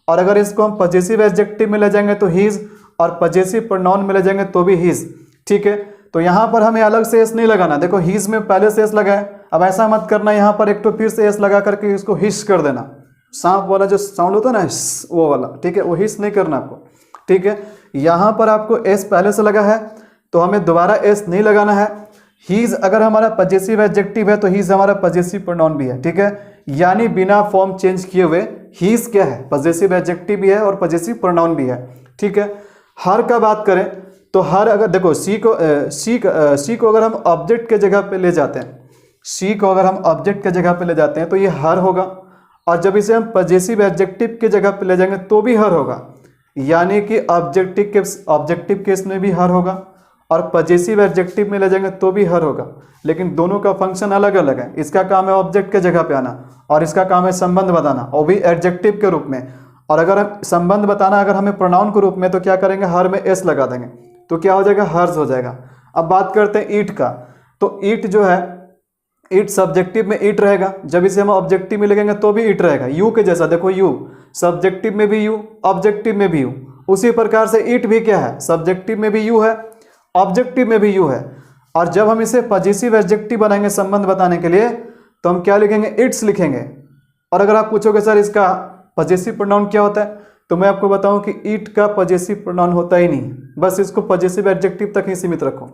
और अगर इसको हम पजेसिव एडजेक्टिव में ले जाएंगे तो हीज, और पजेसिव प्रोनाउन में ले जाएंगे तो भी हीज, ठीक है। तो यहाँ पर हमें अलग से एस नहीं लगाना। देखो हीज में पहले से एस लगा है, अब ऐसा मत करना यहाँ पर एक तो फिर से एस लगा करके इसको हिस कर देना। सांप वाला जो साउंड होता है ना, वो वाला, ठीक है, वो हिस नहीं करना आपको, ठीक है। यहाँ पर आपको एस पहले से लगा है तो हमें दोबारा एस नहीं लगाना है। हीज अगर हमारा पजेसिव एडजेक्टिव है तो हीज हमारा पजेसिव प्रोनाउन भी है, ठीक है। यानी बिना फॉर्म चेंज किए हुए हीज क्या है? पजेसिव एडजेक्टिव भी है और पजेसिव प्रोनाउन भी है, ठीक है। हर का बात करें तो हर, अगर देखो सी को अगर हम ऑब्जेक्ट के जगह पे ले जाते हैं, सी को अगर हम ऑब्जेक्ट के जगह पे ले जाते हैं तो ये हर होगा। और जब इसे हम पजेसिव एडजेक्टिव के जगह पे ले जाएंगे तो भी हर होगा। यानी कि ऑब्जेक्टिव केस में भी हर होगा और पजेसिव एडजेक्टिव में ले जाएंगे तो भी हर होगा। लेकिन दोनों का फंक्शन अलग अलग है। इसका काम है ऑब्जेक्ट के जगह पे आना और इसका काम है संबंध बताना, और भी एडजेक्टिव के रूप में। और अगर हम संबंध बताना अगर हमें प्रोनाउन के रूप में, तो क्या करेंगे? हर में एस लगा देंगे तो क्या हो जाएगा? हर्ज हो जाएगा। अब बात करते हैं ईट का। तो ईट जो है, ईट सब्जेक्टिव में ईट रहेगा, जब इसे हम ऑब्जेक्टिव में लगेंगे तो भी ईट रहेगा। यू के जैसा, देखो यू सब्जेक्टिव में भी यू, ऑब्जेक्टिव में भी यू। उसी प्रकार से ईट भी क्या है? सब्जेक्टिव में भी यू है, ऑब्जेक्टिव में भी यू है। और जब हम इसे पजेसिव एडजेक्टिव बनाएंगे संबंध बताने के लिए, तो हम क्या लिखेंगे, इट्स लिखेंगे। और अगर आप पूछोगे सर इसका पजेसिव प्रोनाउन क्या होता है, तो मैं आपको बताऊं कि इट का पजेसिव प्रोनाउन होता ही नहीं, बस इसको पजेसिव एडजेक्टिव तक ही सीमित रखो।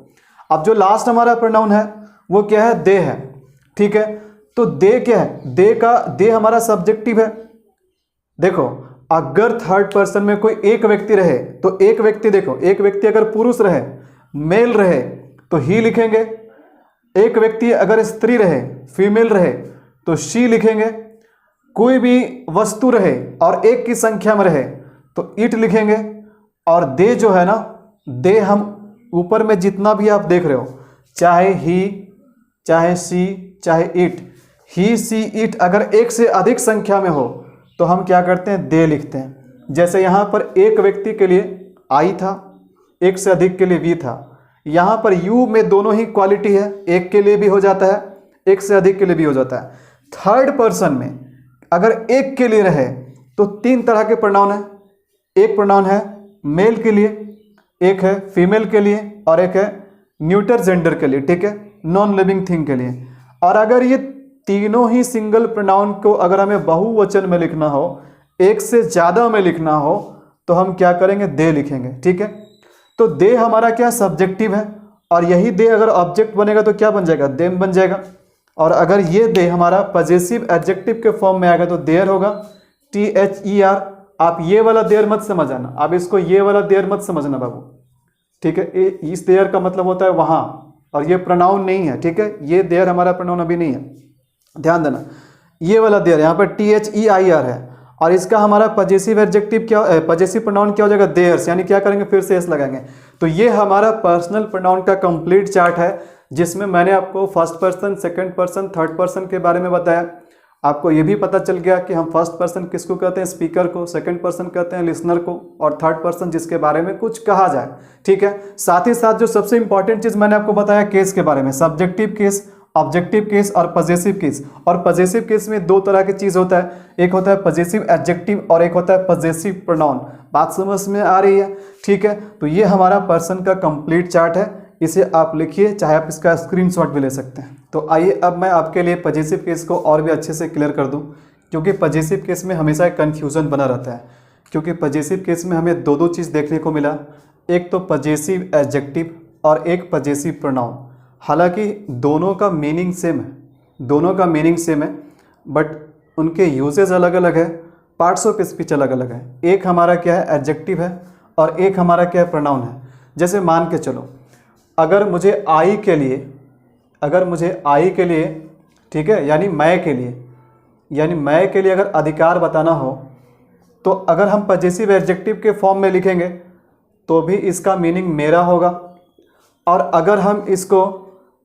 अब जो लास्ट हमारा प्रोनाउन है वो क्या है, दे है, ठीक है। तो दे क्या है, दे हमारा सब्जेक्टिव है। देखो अगर थर्ड पर्सन में कोई एक व्यक्ति रहे तो एक व्यक्ति, देखो एक व्यक्ति अगर पुरुष रहे, मेल रहे तो ही लिखेंगे, एक व्यक्ति अगर स्त्री रहे, फीमेल रहे तो शी लिखेंगे, कोई भी वस्तु रहे और एक की संख्या में रहे तो इट लिखेंगे। और दे जो है ना, दे हम ऊपर में जितना भी आप देख रहे हो, चाहे ही, चाहे सी, चाहे इट, ही सी इट अगर एक से अधिक संख्या में हो तो हम क्या करते हैं, दे लिखते हैं। जैसे यहाँ पर एक व्यक्ति के लिए आई था, एक से अधिक के लिए वी था। यहाँ पर यू में दोनों ही क्वालिटी है, एक के लिए भी हो जाता है, एक से अधिक के लिए भी हो जाता है। थर्ड पर्सन में अगर एक के लिए रहे तो तीन तरह के प्रोनाउन है। एक प्रोनाउन है मेल के लिए, एक है फीमेल के लिए और एक है न्यूटर जेंडर के लिए, ठीक है, नॉन लिविंग थिंग के लिए। और अगर ये तीनों ही सिंगल प्रोनाउन को अगर हमें बहुवचन में लिखना हो, एक से ज़्यादा में लिखना हो, तो हम क्या करेंगे, दे लिखेंगे, ठीक है। तो दे हमारा क्या सब्जेक्टिव है, और यही दे अगर ऑब्जेक्ट बनेगा तो क्या बन जाएगा, देम बन जाएगा। और अगर ये दे हमारा पजेसिव एडजेक्टिव के फॉर्म में आएगा तो देयर होगा, THER। आप ये वाला देयर मत समझ आना, आप इसको ये वाला देयर मत समझना बाबू, ठीक है। इस देयर का मतलब होता है वहाँ, और ये प्रोनाउन नहीं है, ठीक है। ये देयर हमारा प्रोनाउन अभी नहीं है, ध्यान देना। ये वाला देयर यहाँ पर THEIR है, और इसका हमारा पजेसिव एडजेक्टिव क्या, पजेसिव प्रोनाउन क्या हो जाएगा, देयर्स। यानी क्या करेंगे, फिर से एस लगाएंगे। तो ये हमारा पर्सनल प्रोनाउन का कंप्लीट चार्ट है, जिसमें मैंने आपको first person, second person, third person के बारे में बताया। आपको ये भी पता चल गया कि हम फर्स्ट पर्सन किसको कहते हैं, स्पीकर को, सेकंड पर्सन कहते हैं लिसनर को, और थर्ड पर्सन जिसके बारे में कुछ कहा जाए, ठीक है। साथ ही साथ जो सबसे इंपॉर्टेंट चीज़ मैंने आपको बताया केस के बारे में, सब्जेक्टिव केस, ऑब्जेक्टिव केस और पजेसिव केस। और पजेसिव केस में दो तरह की चीज़ होता है, एक होता है पजेसिव एडजेक्टिव और एक होता है पजेसिव प्रोनाउन। बात समझ में आ रही है, ठीक है। तो ये हमारा पर्सन का कंप्लीट चार्ट है, इसे आप लिखिए, चाहे आप इसका स्क्रीनशॉट भी ले सकते हैं। तो आइए अब मैं आपके लिए पजेसिव केस को और भी अच्छे से क्लियर कर दूं, क्योंकि पजेसिव केस में हमेशा एक कन्फ्यूज़न बना रहता है। क्योंकि पजेसिव केस में हमें दो चीज़ देखने को मिला, एक तो पजेसिव एडजेक्टिव और एक पजेसिव प्रोनाउन। हालांकि दोनों का मीनिंग सेम है, दोनों का मीनिंग सेम है, बट उनके यूजेज अलग अलग है, पार्ट्स ऑफ स्पीच अलग अलग है। एक हमारा क्या है, एडजेक्टिव है, और एक हमारा क्या है, प्रोनाउन है। जैसे मान के चलो, अगर मुझे आई के लिए, ठीक है, यानी मैं के लिए अगर अधिकार बताना हो, तो अगर हम पजेसिव एडजेक्टिव के फॉर्म में लिखेंगे तो भी इसका मीनिंग मेरा होगा, और अगर हम इसको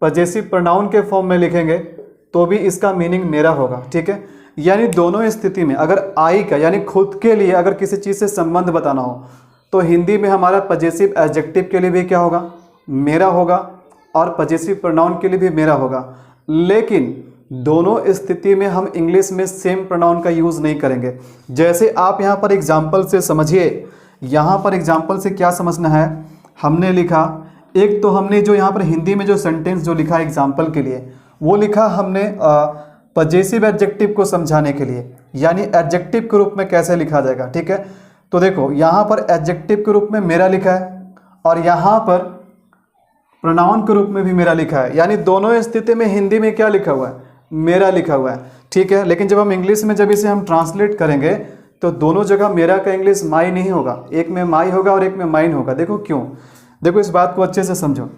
पजेसिव प्रोनाउन के फॉर्म में लिखेंगे तो भी इसका मीनिंग मेरा होगा, ठीक है। यानी दोनों स्थिति में अगर आई का यानी खुद के लिए अगर किसी चीज़ से संबंध बताना हो तो हिंदी में हमारा पजेसिव एडजेक्टिव के लिए भी क्या होगा, मेरा होगा, और पजेसिव प्रोनाउन के लिए भी मेरा होगा। लेकिन दोनों स्थिति में हम इंग्लिश में सेम प्रोनाउन का यूज़ नहीं करेंगे। जैसे आप यहाँ पर एग्जाम्पल से समझिए, यहाँ पर एग्जाम्पल से क्या समझना है, हमने लिखा, एक तो हमने जो यहाँ पर हिंदी में जो सेंटेंस जो लिखा एग्जाम्पल के लिए, वो लिखा हमने पजेसिव एडजेक्टिव को समझाने के लिए, यानी एडजेक्टिव के रूप में कैसे लिखा जाएगा, ठीक है। तो देखो यहाँ पर एडजेक्टिव के रूप में मेरा लिखा है, और यहाँ पर प्रोनाउन के रूप में भी मेरा लिखा है, यानी दोनों स्थिति में हिंदी में क्या लिखा हुआ है, मेरा लिखा हुआ है, ठीक है। लेकिन जब हम इंग्लिश में जब इसे हम ट्रांसलेट करेंगे तो दोनों जगह मेरा का इंग्लिश माई नहीं होगा, एक में माई होगा और एक में माइन होगा। देखो क्यों, देखो इस बात को अच्छे से समझो।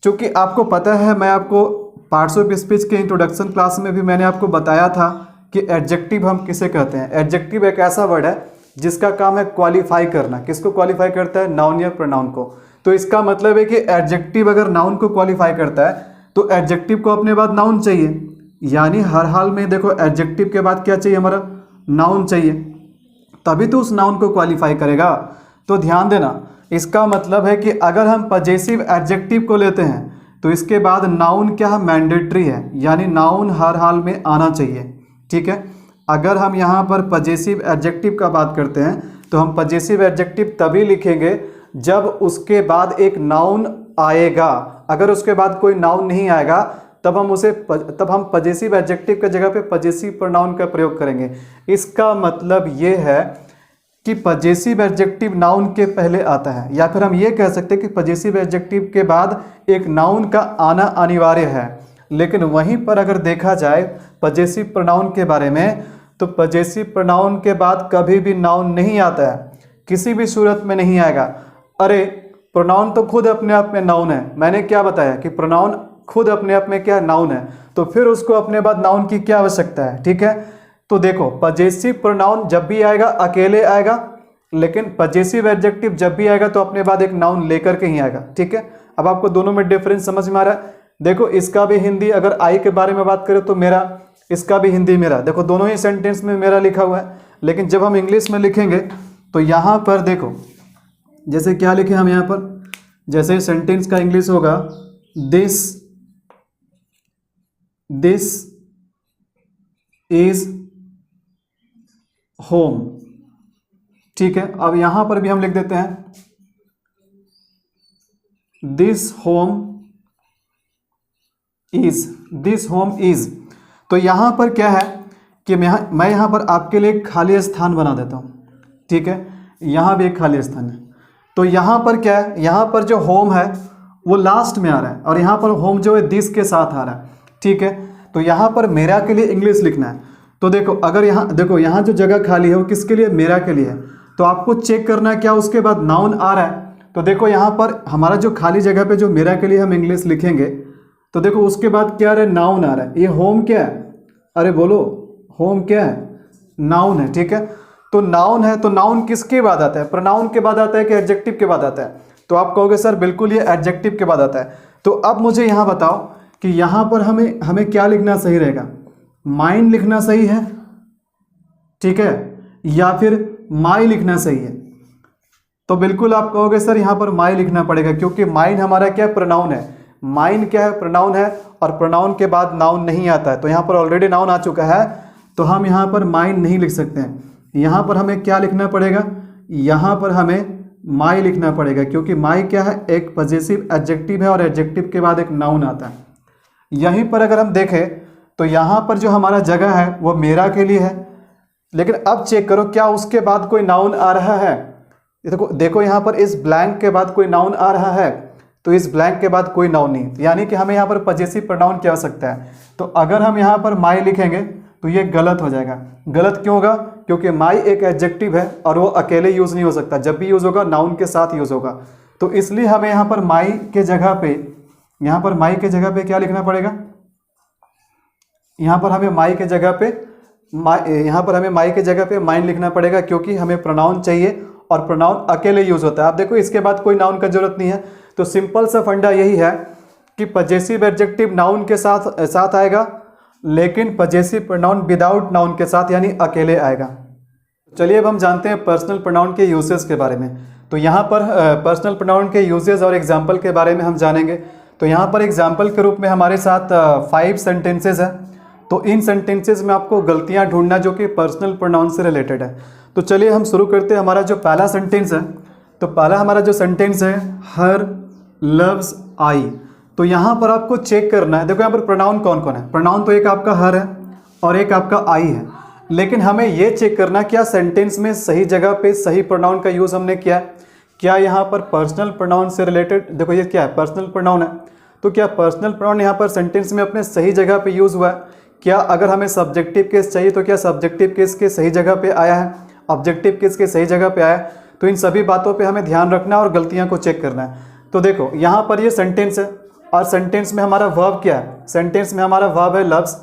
क्योंकि आपको पता है, मैं आपको पार्ट्स ऑफ स्पीच के इंट्रोडक्शन क्लास में भी मैंने आपको बताया था कि एडजेक्टिव हम किसे कहते हैं। एडजेक्टिव एक ऐसा वर्ड है जिसका काम है क्वालिफाई करना। किसको क्वालिफाई करता है, नाउन या प्रोनाउन को। तो इसका मतलब है कि एडजेक्टिव अगर नाउन को क्वालिफाई करता है तो एडजेक्टिव को अपने बाद नाउन चाहिए, यानी हर हाल में देखो एडजेक्टिव के बाद क्या चाहिए, हमारा नाउन चाहिए, तभी तो उस नाउन को क्वालिफाई करेगा। तो ध्यान देना, इसका मतलब है कि अगर हम पजेसिव एडजेक्टिव को लेते हैं तो इसके बाद नाउन क्या है, मैंडेटरी है, यानी नाउन हर हाल में आना चाहिए, ठीक है। अगर हम यहाँ पर पजेसिव एडजेक्टिव का बात करते हैं तो हम पजेसिव एडजेक्टिव तभी लिखेंगे जब उसके बाद एक नाउन आएगा। अगर उसके बाद कोई नाउन नहीं आएगा तब हम पजेसिव एडजेक्टिव की जगह पे पजेसिव प्रोनाउन का प्रयोग करेंगे। इसका मतलब ये है कि पजेसिव एडजेक्टिव नाउन के पहले आता है, या फिर हम ये कह सकते हैं कि पजेसिव एडजेक्टिव के बाद एक नाउन का आना अनिवार्य है। लेकिन वहीं पर अगर देखा जाए पजेसिव प्रोनाउन के बारे में, तो पजेसिव प्रोनाउन के बाद कभी भी नाउन नहीं आता है, किसी भी सूरत में नहीं आएगा। अरे प्रोनाउन तो खुद अपने आप में नाउन है, मैंने क्या बताया कि प्रोनाउन खुद अपने आप में क्या नाउन है, तो फिर उसको अपने बाद नाउन की क्या आवश्यकता है। ठीक है, तो देखो पजेसिव प्रोनाउन जब भी आएगा अकेले आएगा, लेकिन पजेसिव एडजेक्टिव जब भी आएगा तो अपने बाद एक नाउन लेकर के ही आएगा। ठीक है, अब आपको दोनों में डिफरेंस समझ में आ रहा है। देखो इसका भी हिंदी, अगर आई के बारे में बात करें तो मेरा, इसका भी हिंदी मेरा, देखो दोनों ही सेंटेंस में मेरा लिखा हुआ है। लेकिन जब हम इंग्लिश में लिखेंगे तो यहाँ पर देखो जैसे क्या लिखे हम यहाँ पर, जैसे सेंटेंस का इंग्लिश होगा दिस इज होम। ठीक है, अब यहां पर भी हम लिख देते हैं दिस होम इज। तो यहां पर क्या है कि मैं यहां पर आपके लिए एक खाली स्थान बना देता हूं। ठीक है, यहां भी एक खाली स्थान है, तो यहां पर क्या है, यहां पर जो होम है वो लास्ट में आ रहा है और यहां पर होम जो है दिस के साथ आ रहा है। ठीक है, तो यहां पर मेरा के लिए इंग्लिश लिखना है। तो देखो अगर यहाँ देखो यहाँ जो जगह खाली है वो किसके लिए, मेरा के लिए है। तो आपको चेक करना है क्या उसके बाद नाउन आ रहा है। तो देखो यहाँ पर हमारा जो खाली जगह पे जो मेरा के लिए हम इंग्लिश लिखेंगे, तो देखो उसके बाद क्या आ रहा है, नाउन आ रहा है। ये होम क्या है, अरे बोलो होम क्या है, नाउन है। ठीक है, तो नाउन है, तो नाउन किसके बाद आता है, प्रोनाउन के बाद आता है कि एडजेक्टिव के बाद आता है। तो आप कहोगे सर बिल्कुल ये एडजेक्टिव के बाद आता है। तो अब मुझे यहाँ बताओ कि यहाँ पर हमें क्या लिखना सही रहेगा, माइन लिखना सही है, ठीक है, या फिर माई लिखना सही है। तो बिल्कुल आप कहोगे सर यहाँ पर माई लिखना पड़ेगा, क्योंकि माइन हमारा क्या प्रोनाउन है, माइन क्या है, प्रोनाउन है, और प्रोनाउन के बाद नाउन नहीं आता है। तो यहाँ पर ऑलरेडी नाउन आ चुका है, तो हम यहाँ पर माइन नहीं लिख सकते हैं। यहाँ पर हमें क्या लिखना पड़ेगा, यहाँ पर हमें माई लिखना पड़ेगा, क्योंकि माई क्या है, एक पजेसिव एडजेक्टिव है और एडजेक्टिव के बाद एक नाउन आता है। यहीं पर अगर हम देखें तो यहाँ पर जो हमारा जगह है वो मेरा के लिए है, लेकिन अब चेक करो क्या उसके बाद कोई नाउन आ रहा है। देखो यहाँ पर इस ब्लैंक के बाद कोई नाउन आ रहा है, तो इस ब्लैंक के बाद कोई नाउन नहीं, यानी कि हमें यहाँ पर पजेसिव प्रोनाउन की आवश्यकता है। तो अगर हम यहाँ पर माई लिखेंगे तो ये गलत हो जाएगा। गलत क्यों होगा, क्योंकि माई एक एडजेक्टिव है और वो अकेले यूज़ नहीं हो सकता, जब भी यूज़ होगा नाउन के साथ यूज़ होगा। तो इसलिए हमें यहाँ पर माई के जगह पे क्या लिखना पड़ेगा, यहाँ पर हमें माई के जगह पे माइन लिखना पड़ेगा, क्योंकि हमें प्रोनाउन चाहिए और प्रोनाउन अकेले यूज होता है। आप देखो इसके बाद कोई नाउन का जरूरत नहीं है। तो सिंपल सा फंडा यही है कि पजेसिव एडजेक्टिव नाउन के साथ आएगा, लेकिन पजेसिव प्रोनाउन विदाउट नाउन के साथ, यानी अकेले आएगा। चलिए अब हम जानते हैं पर्सनल प्रोनाउन के यूजेस के बारे में। तो यहाँ पर पर्सनल प्रोनाउन के यूजेस और एग्जाम्पल के बारे में हम जानेंगे। तो यहाँ पर एग्जाम्पल के रूप में हमारे साथ 5 सेंटेंसेज है। तो इन सेंटेंसेज में आपको गलतियाँ ढूंढना जो कि पर्सनल प्रोनाउन से रिलेटेड है। तो चलिए हम शुरू करते हैं। हमारा जो पहला सेंटेंस है, तो पहला हमारा जो सेंटेंस है, हर लव्स आई। तो यहाँ पर आपको चेक करना है, देखो यहाँ पर प्रोनाउन कौन कौन है। प्रोनाउन तो एक आपका हर है और एक आपका आई है, लेकिन हमें ये चेक करना क्या सेंटेंस में सही जगह पे सही प्रोनाउन का यूज़ हमने किया है। क्या यहाँ पर पर्सनल प्रोनाउन से रिलेटेड, देखो ये क्या है, पर्सनल प्रोनाउन है, तो क्या पर्सनल प्रोनाउन यहाँ पर सेंटेंस में अपने सही जगह पे यूज़ हुआ है। क्या अगर हमें सब्जेक्टिव केस चाहिए तो क्या सब्जेक्टिव केस के सही जगह पे आया है, ऑब्जेक्टिव केस के सही जगह पे आया है। तो इन सभी बातों पे हमें ध्यान रखना है और गलतियाँ को चेक करना है। तो देखो यहाँ पर ये सेंटेंस है और सेंटेंस में हमारा वर्ब क्या है, सेंटेंस में हमारा वर्ब है लव्स।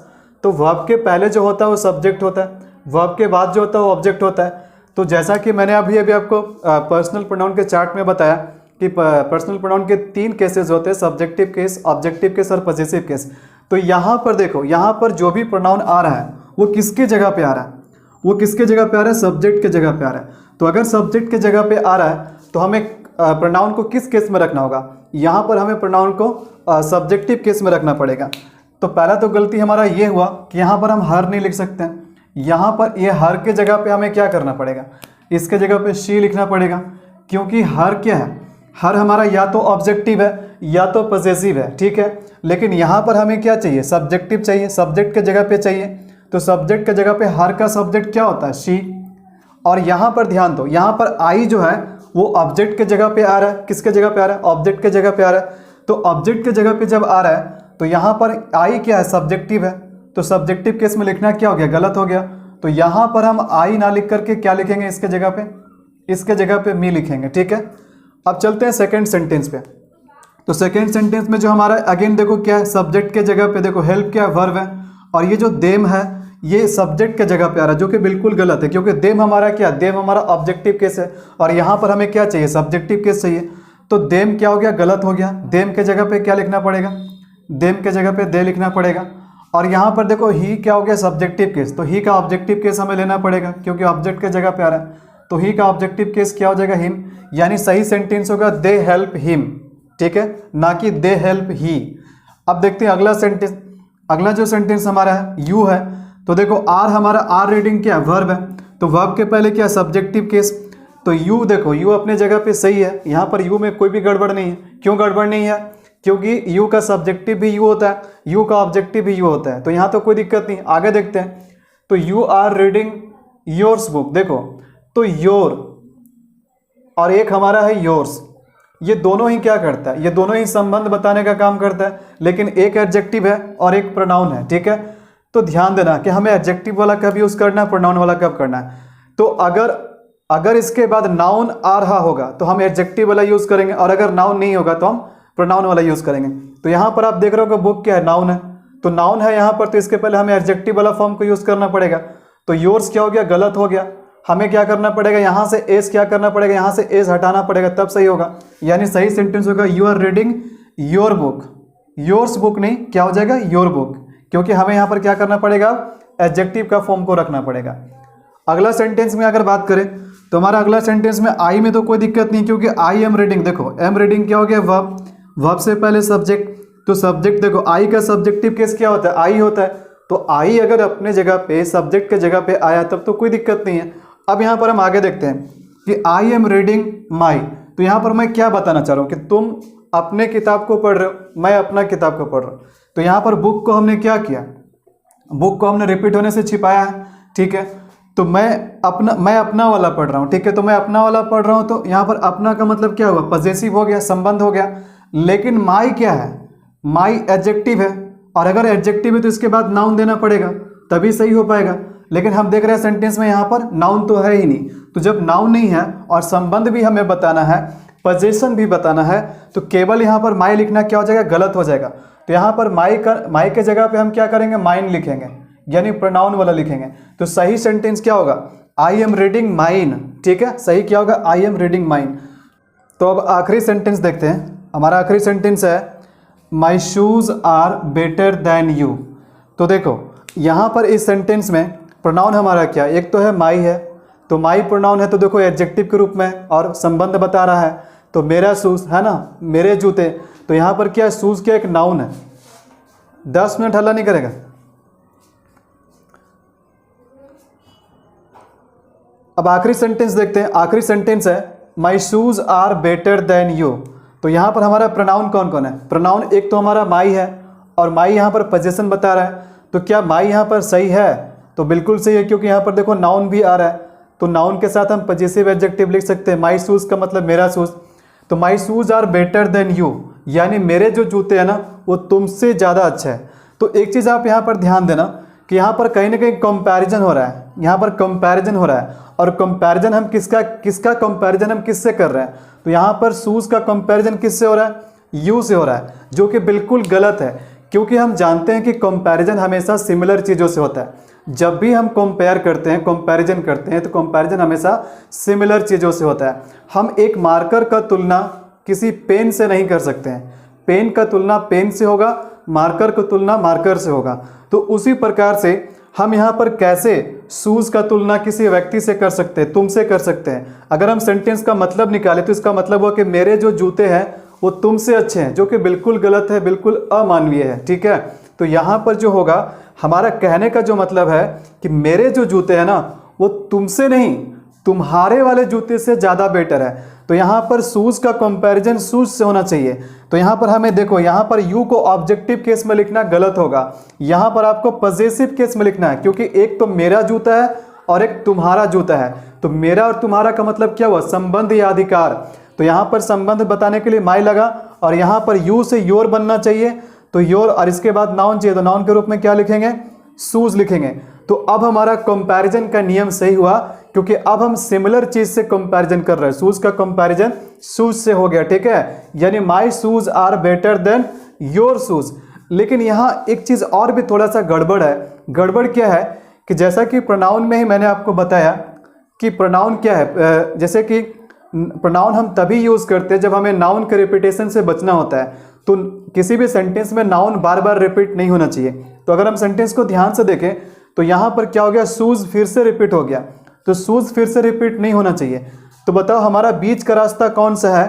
तो वर्ब के पहले जो होता है वो सब्जेक्ट होता है, वर्ब के बाद जो होता है वो ऑब्जेक्ट होता है। तो जैसा कि मैंने अभी आपको पर्सनल प्रोनाउन के चार्ट में बताया कि पर्सनल प्रोनाउन के 3 केसेस होते हैं, सब्जेक्टिव केस, ऑब्जेक्टिव केस और पजेसिव केस। तो यहाँ पर देखो, यहाँ पर जो भी प्रोनाउन आ रहा है वो किसके जगह पे आ रहा है, वो किसके जगह पे आ रहा है, सब्जेक्ट के जगह पे आ रहा है। तो अगर सब्जेक्ट के जगह पे आ रहा है तो हमें प्रोनाउन को किस केस में रखना होगा, यहाँ पर हमें प्रोनाउन को सब्जेक्टिव केस में रखना पड़ेगा। तो पहला तो गलती हमारा ये हुआ कि यहाँ पर हम हर नहीं लिख सकते हैं। यहाँ पर ये हर के जगह पे हमें क्या करना पड़ेगा, इसके जगह पे शी लिखना पड़ेगा, क्योंकि हर क्या है, हर हमारा या तो ऑब्जेक्टिव है या तो पजेसिव है, ठीक है। लेकिन यहाँ पर हमें क्या चाहिए, सब्जेक्टिव चाहिए, सब्जेक्ट के जगह पे चाहिए। तो सब्जेक्ट के जगह पे हर का सब्जेक्ट क्या होता है, शी। और यहाँ पर ध्यान दो, यहाँ पर आई जो है वो ऑब्जेक्ट के जगह पे आ रहा है। किसके जगह पे आ रहा है, ऑब्जेक्ट के जगह पे आ रहा है। तो ऑब्जेक्ट के जगह पे जब आ रहा है तो यहाँ पर आई क्या है, सब्जेक्टिव है। तो सब्जेक्टिव केस में लिखना क्या हो गया, गलत हो गया। तो यहाँ पर हम आई ना लिख करके क्या लिखेंगे, इसके जगह पे मी लिखेंगे, ठीक है। अब चलते हैं सेकेंड सेंटेंस पे। तो सेकेंड सेंटेंस में जो हमारा अगेन देखो क्या है, सब्जेक्ट के जगह पे देखो हेल्प क्या है, वर्ब है। और ये जो देम है ये सब्जेक्ट के जगह पे आ रहा है, जो कि बिल्कुल गलत है, क्योंकि देम हमारा क्या, देम हमारा ऑब्जेक्टिव केस है। और यहाँ पर हमें क्या चाहिए, सब्जेक्टिव केस चाहिए। तो देम क्या हो गया, गलत हो गया। देम के जगह पे क्या लिखना पड़ेगा, देम के जगह पे दे लिखना पड़ेगा। और यहाँ पर देखो ही क्या हो गया, सब्जेक्टिव केस। तो ही का ऑब्जेक्टिव केस हमें लेना पड़ेगा, क्योंकि ऑब्जेक्ट के जगह पे आ रहा है। तो ही का ऑब्जेक्टिव केस क्या हो जाएगा, हिम। यानी सही सेंटेंस होगा दे हेल्प हिम, ठीक है, ना कि दे हेल्प ही। अब देखते हैं अगला सेंटेंस। अगला जो सेंटेंस हमारा है यू है। तो देखो आर हमारा, आर रीडिंग क्या है, वर्ब है। तो वर्ब के पहले क्या, सब्जेक्टिव केस। तो यू देखो, यू अपने जगह पे सही है। यहाँ पर यू में कोई भी गड़बड़ नहीं है। क्यों गड़बड़ नहीं है, क्योंकि यू का सब्जेक्टिव भी यू होता है, यू का ऑब्जेक्टिव भी यू होता है। तो यहाँ तो कोई दिक्कत नहीं। आगे देखते हैं। तो you are reading yours book. देखो तो योर और एक हमारा है योर्स, ये दोनों ही क्या करता है, ये दोनों ही संबंध बताने का काम करता है। लेकिन एक एडजेक्टिव है और एक प्रोनाउन है, ठीक है। तो ध्यान देना कि हमें एडजेक्टिव वाला कब यूज करना है, प्रोनाउन वाला कब करना है। तो अगर इसके बाद नाउन आ रहा होगा तो हम एडजेक्टिव वाला यूज करेंगे, और अगर नाउन नहीं होगा तो हम प्रोनाउन वाला यूज करेंगे। तो यहाँ पर आप देख रहे हो कि बुक क्या है, नाउन है। तो नाउन है यहाँ पर, तो इसके पहले हमें एडजेक्टिव वाला फॉर्म को यूज करना पड़ेगा। तो योर्स क्या हो गया, गलत हो गया। हमें क्या करना पड़ेगा, यहाँ से एस क्या करना पड़ेगा, यहाँ से एस हटाना पड़ेगा, तब सही होगा। यानी सही सेंटेंस होगा you are reading your book. Yours book नहीं, क्या हो जाएगा, योर बुक, क्योंकि हमें यहाँ पर क्या करना पड़ेगा, एडजेक्टिव का फॉर्म को रखना पड़ेगा। अगला सेंटेंस में अगर बात करें तो हमारा अगला सेंटेंस में आई में तो कोई दिक्कत नहीं, क्योंकि आई एम रीडिंग। देखो एम रीडिंग क्या हो गया, वर्ब, वर्ब से पहले सब्जेक्ट। तो सब्जेक्ट देखो आई का सब्जेक्टिव केस क्या होता है, आई होता है। तो आई अगर अपने जगह पे सब्जेक्ट के जगह पे आया तब तो कोई दिक्कत नहीं है। अब यहाँ पर हम आगे देखते हैं कि आई एम रीडिंग माई। तो यहाँ पर मैं क्या बताना चाह रहा हूँ कि तुम अपने किताब को पढ़ रहे हो, मैं अपना किताब को पढ़ रहा हूँ। तो यहाँ पर बुक को हमने क्या किया, बुक को हमने रिपीट होने से छिपाया है, ठीक है। तो मैं अपना वाला पढ़ रहा हूँ, ठीक है। तो मैं अपना वाला पढ़ रहा हूँ, तो यहाँ पर अपना का मतलब क्या हुआ, पजेसिव हो गया, संबंध हो गया। लेकिन माई क्या है, माई एडजेक्टिव है, और अगर एडजेक्टिव है तो इसके बाद नाउन देना पड़ेगा, तभी सही हो पाएगा। लेकिन हम देख रहे हैं सेंटेंस में यहाँ पर नाउन तो है ही नहीं। तो जब नाउन नहीं है और संबंध भी हमें बताना है, पोजीशन भी बताना है, तो केवल यहाँ पर माई लिखना क्या हो जाएगा, गलत हो जाएगा। तो यहाँ पर माई के जगह पे हम क्या करेंगे, माइन लिखेंगे, यानी प्रोनाउन वाला लिखेंगे। तो सही सेंटेंस क्या होगा, आई एम रीडिंग माइन, ठीक है। सही क्या होगा, आई एम रीडिंग माइन। तो अब आखिरी सेंटेंस देखते हैं। हमारा आखिरी सेंटेंस है my shoes are better than you. तो देखो यहाँ पर इस सेंटेंस में प्रोनाउन हमारा क्या, एक तो है माई है। तो माई प्रोनाउन है, तो देखो एडजेक्टिव के रूप में, और संबंध बता रहा है। तो मेरा शूज़ है ना, मेरे जूते। तो यहाँ पर क्या है, शूज़ क्या एक नाउन है। 10 मिनट हल्ला नहीं करेगा। अब आखिरी सेंटेंस देखते हैं। आखिरी सेंटेंस है my shoes are better than you. तो यहाँ पर हमारा प्रोनाउन कौन कौन है, प्रोनाउन एक तो हमारा माई है, और माई यहाँ पर पोजीशन बता रहा है। तो क्या माई यहाँ पर सही है, तो बिल्कुल सही है, क्योंकि यहाँ पर देखो नाउन भी आ रहा है। तो नाउन के साथ हम पजेसिव एडजेक्टिव लिख सकते हैं। माई शूज़ का मतलब मेरा शूज़। तो my shoes are better than you, यानी मेरे जो जूते हैं ना वो तुमसे ज़्यादा अच्छा है। तो एक चीज़ आप यहाँ पर ध्यान देना कि यहाँ पर कहीं ना कहीं कंपैरिजन हो रहा है, यहाँ पर कंपैरिजन हो रहा है। और कंपैरिजन हम किसका कंपैरिजन हम किससे कर रहे हैं, तो यहाँ पर शूज़ का कंपैरिजन किससे हो रहा है, यू से हो रहा है, जो कि बिल्कुल गलत है। क्योंकि हम जानते हैं कि कंपैरिजन हमेशा सिमिलर चीज़ों से होता है। जब भी हम कंपेयर करते हैं, कंपैरिजन करते हैं, तो कंपैरिजन हमेशा सिमिलर चीज़ों से होता है। हम एक मार्कर का तुलना किसी पेन से नहीं कर सकते हैं। पेन का तुलना पेन से होगा, मार्कर का तुलना मार्कर से होगा। तो उसी प्रकार से हम यहाँ पर कैसे शूज़ का तुलना किसी व्यक्ति से कर सकते हैं, तुमसे कर सकते हैं। अगर हम सेंटेंस का मतलब निकालें तो इसका मतलब हुआ कि मेरे जो जूते हैं वो तुमसे अच्छे हैं, जो कि बिल्कुल गलत है, बिल्कुल अमानवीय है, ठीक है। तो यहाँ पर जो होगा, हमारा कहने का जो मतलब है कि मेरे जो जूते हैं ना वो तुमसे नहीं, तुम्हारे वाले जूते से ज़्यादा बेटर है। तो यहाँ पर शूज़ का कंपैरिजन शूज़ से होना चाहिए। तो यहाँ पर हमें देखो, यहाँ पर यू को ऑब्जेक्टिव केस में लिखना गलत होगा, यहाँ पर आपको पॉजेसिव केस में लिखना है, क्योंकि एक तो मेरा जूता है और एक तुम्हारा जूता है। तो मेरा और तुम्हारा का मतलब क्या हुआ, संबंध या अधिकार। तो यहाँ पर संबंध बताने के लिए माई लगा और यहाँ पर यू से योर बनना चाहिए, तो योर, और इसके बाद नाउन चाहिए, तो नाउन के रूप में क्या लिखेंगे, शूज़ लिखेंगे। तो अब हमारा कंपैरिजन का नियम सही हुआ, क्योंकि अब हम सिमिलर चीज से कंपैरिजन कर रहे हैं। शूज का कंपैरिजन शूज से हो गया, ठीक है, यानी my shoes are better than your shoes. लेकिन यहाँ एक चीज और भी थोड़ा सा गड़बड़ है। गड़बड़ क्या है कि जैसा कि प्रोनाउन में ही मैंने आपको बताया कि प्रोनाउन क्या है, जैसे कि प्रोनाउन हम तभी यूज करते हैं जब हमें नाउन के रिपीटेशन से बचना होता है। तो किसी भी सेंटेंस में नाउन बार बार रिपीट नहीं होना चाहिए। तो अगर हम सेंटेंस को ध्यान से देखें तो यहाँ पर क्या हो गया, शूज फिर से रिपीट हो गया, तो शूज फिर से रिपीट नहीं होना चाहिए। तो बताओ हमारा बीच का रास्ता कौन सा है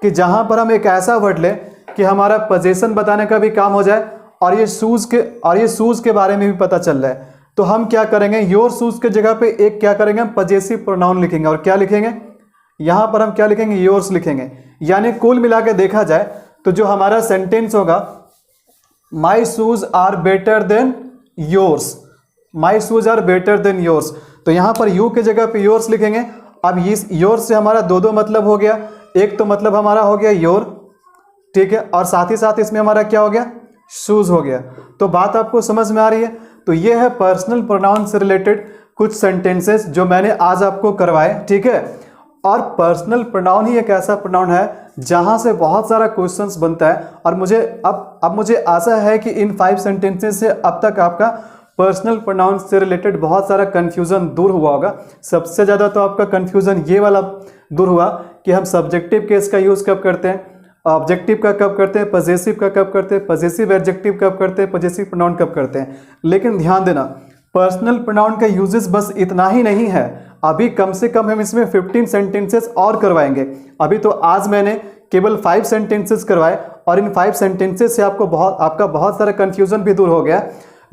कि जहाँ पर हम एक ऐसा वर्ड लें कि हमारा पोजीशन बताने का भी काम हो जाए और ये शूज के बारे में भी पता चल रहा है। तो हम क्या करेंगे, योर शूज के जगह पे एक क्या करेंगे, हम पॉजेसिव प्रोनाउन लिखेंगे। और क्या लिखेंगे, यहाँ पर हम क्या लिखेंगे, योर्स लिखेंगे। यानी कुल मिला के देखा जाए तो जो हमारा सेंटेंस होगा, my shoes are better than yours, my shoes are better than yours. तो यहाँ पर यू के जगह पे योर्स लिखेंगे। अब इस योर्स से हमारा दो मतलब हो गया, एक तो मतलब हमारा हो गया योर, ठीक है, और साथ ही साथ इसमें हमारा क्या हो गया, शूज हो गया। तो बात आपको समझ में आ रही है। तो ये है पर्सनल प्रोनाउन से रिलेटेड कुछ सेंटेंसेस जो मैंने आज आपको करवाए, ठीक है। और पर्सनल प्रोनाउन ही एक ऐसा प्रोनाउन है जहां से बहुत सारा क्वेश्चंस बनता है। और मुझे अब मुझे आशा है कि इन 5 सेंटेंसेस से अब तक आपका पर्सनल प्रोनाउन से रिलेटेड बहुत सारा कन्फ्यूज़न दूर हुआ होगा। सबसे ज़्यादा तो आपका कन्फ्यूज़न ये वाला दूर हुआ कि हम सब्जेक्टिव केस का यूज़ कब करते हैं, ऑब्जेक्टिव का कब करते हैं, पॉजेसिव का कब करते हैं, पॉजेसिव एडजेक्टिव कब करते हैं, पॉजेसिव प्रोनाउन कब करते हैं। लेकिन ध्यान देना, पर्सनल प्रोनाउन का यूजेस बस इतना ही नहीं है। अभी कम से कम हम इसमें 15 सेंटेंसेस और करवाएंगे। अभी तो आज मैंने केवल 5 सेंटेंसेस करवाए और इन 5 सेंटेंसेस से आपका बहुत सारा कन्फ्यूज़न भी दूर हो गया।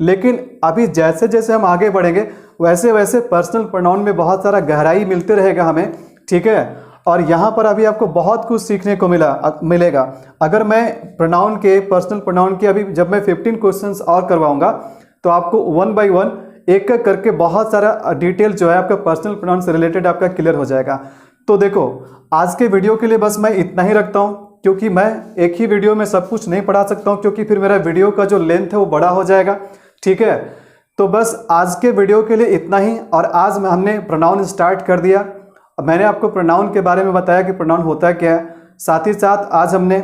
लेकिन अभी जैसे जैसे हम आगे बढ़ेंगे वैसे वैसे पर्सनल प्रोनाउन में बहुत सारा गहराई मिलते रहेगा हमें, ठीक है। और यहाँ पर अभी आपको बहुत कुछ सीखने को मिलेगा। अगर मैं प्रोनाउन के, पर्सनल प्रोनाउन के अभी जब मैं 15 क्वेश्चंस और करवाऊंगा तो आपको 1 बाय 1 एक एक करके बहुत सारा डिटेल जो है आपका पर्सनल प्रोनाउन से रिलेटेड आपका क्लियर हो जाएगा। तो देखो, आज के वीडियो के लिए बस मैं इतना ही रखता हूँ, क्योंकि मैं एक ही वीडियो में सब कुछ नहीं पढ़ा सकता हूँ, क्योंकि फिर मेरा वीडियो का जो लेंथ है वो बड़ा हो जाएगा, ठीक है। तो बस आज के वीडियो के लिए इतना ही। और आज हमने प्रोनाउन स्टार्ट कर दिया। मैंने आपको प्रोनाउन के बारे में बताया कि प्रोनाउन होता क्या है। साथ ही साथ आज हमने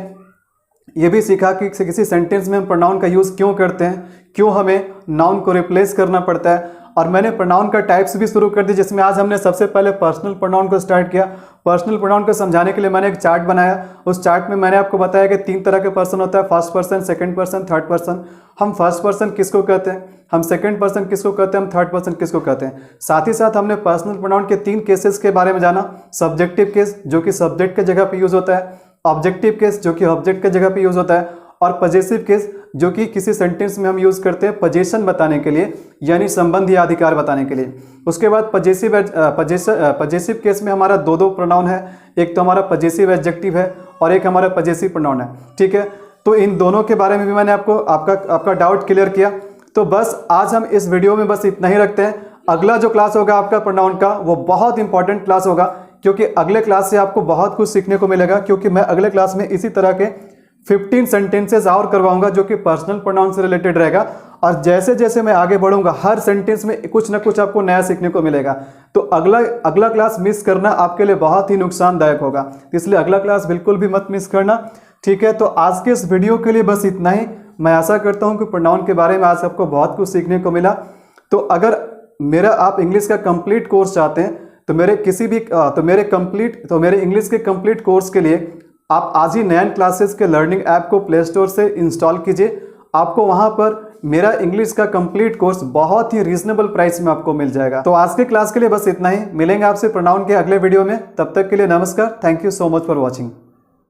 ये भी सीखा कि किसी सेंटेंस में हम प्रोनाउन का यूज़ क्यों करते हैं, क्यों हमें नाउन को रिप्लेस करना पड़ता है। और मैंने प्रोनाउन का टाइप्स भी शुरू कर दी, जिसमें आज हमने सबसे पहले पर्सनल प्रोनाउन को स्टार्ट किया। पर्सनल प्रोनाउन को समझाने के लिए मैंने एक चार्ट बनाया। उस चार्ट में मैंने आपको बताया कि 3 तरह के पर्सन होता है, first person, second person, third person. हम फर्स्ट पर्सन किसको कहते हैं, हम सेकंड पर्सन किसको कहते हैं, हम थर्ड पर्सन किसको कहते हैं। साथ ही साथ हमने पर्सनल प्रोनाउन के 3 केसेस के बारे में जाना। सब्जेक्टिव केस जो कि सब्जेक्ट के जगह पे यूज होता है, ऑब्जेक्टिव केस जो कि ऑब्जेक्ट के जगह पे यूज होता है, और पॉजेसिव केस जो कि किसी सेंटेंस में हम यूज़ करते हैं पोजीशन बताने के लिए, यानी संबंध या अधिकार बताने के लिए। उसके बाद पॉजेसिव केस में हमारा 2 प्रोनाउन है, एक तो हमारा पॉजेसिव एडजेक्टिव है और एक हमारा पॉजेसिव प्रोनाउन है, ठीक है। तो इन दोनों के बारे में भी मैंने आपका डाउट क्लियर किया। तो बस आज हम इस वीडियो में बस इतना ही रखते हैं। अगला जो क्लास होगा आपका प्रोनाउन का, वो बहुत इंपॉर्टेंट क्लास होगा, क्योंकि अगले क्लास से आपको बहुत कुछ सीखने को मिलेगा। क्योंकि मैं अगले क्लास में इसी तरह के 15 सेंटेंसेस और करवाऊंगा जो कि पर्सनल प्रोनाउन से रिलेटेड रहेगा। और जैसे जैसे मैं आगे बढ़ूंगा हर सेंटेंस में कुछ ना कुछ आपको नया सीखने को मिलेगा। तो अगला क्लास मिस करना आपके लिए बहुत ही नुकसानदायक होगा, इसलिए अगला क्लास बिल्कुल भी मत मिस करना, ठीक है। तो आज के इस वीडियो के लिए बस इतना ही। मैं आशा करता हूं कि प्रोनाउन के बारे में आज आपको बहुत कुछ सीखने को मिला। तो अगर आप इंग्लिश का कंप्लीट कोर्स चाहते हैं तो मेरे इंग्लिश के कंप्लीट कोर्स के लिए आप आज ही नयन क्लासेस के लर्निंग ऐप को प्ले स्टोर से इंस्टॉल कीजिए। आपको वहां पर मेरा इंग्लिश का कंप्लीट कोर्स बहुत ही रीजनेबल प्राइस में आपको मिल जाएगा। तो आज के क्लास के लिए बस इतना ही। मिलेंगे आपसे प्रोनाउन के अगले वीडियो में। तब तक के लिए नमस्कार। Thank you so much for watching.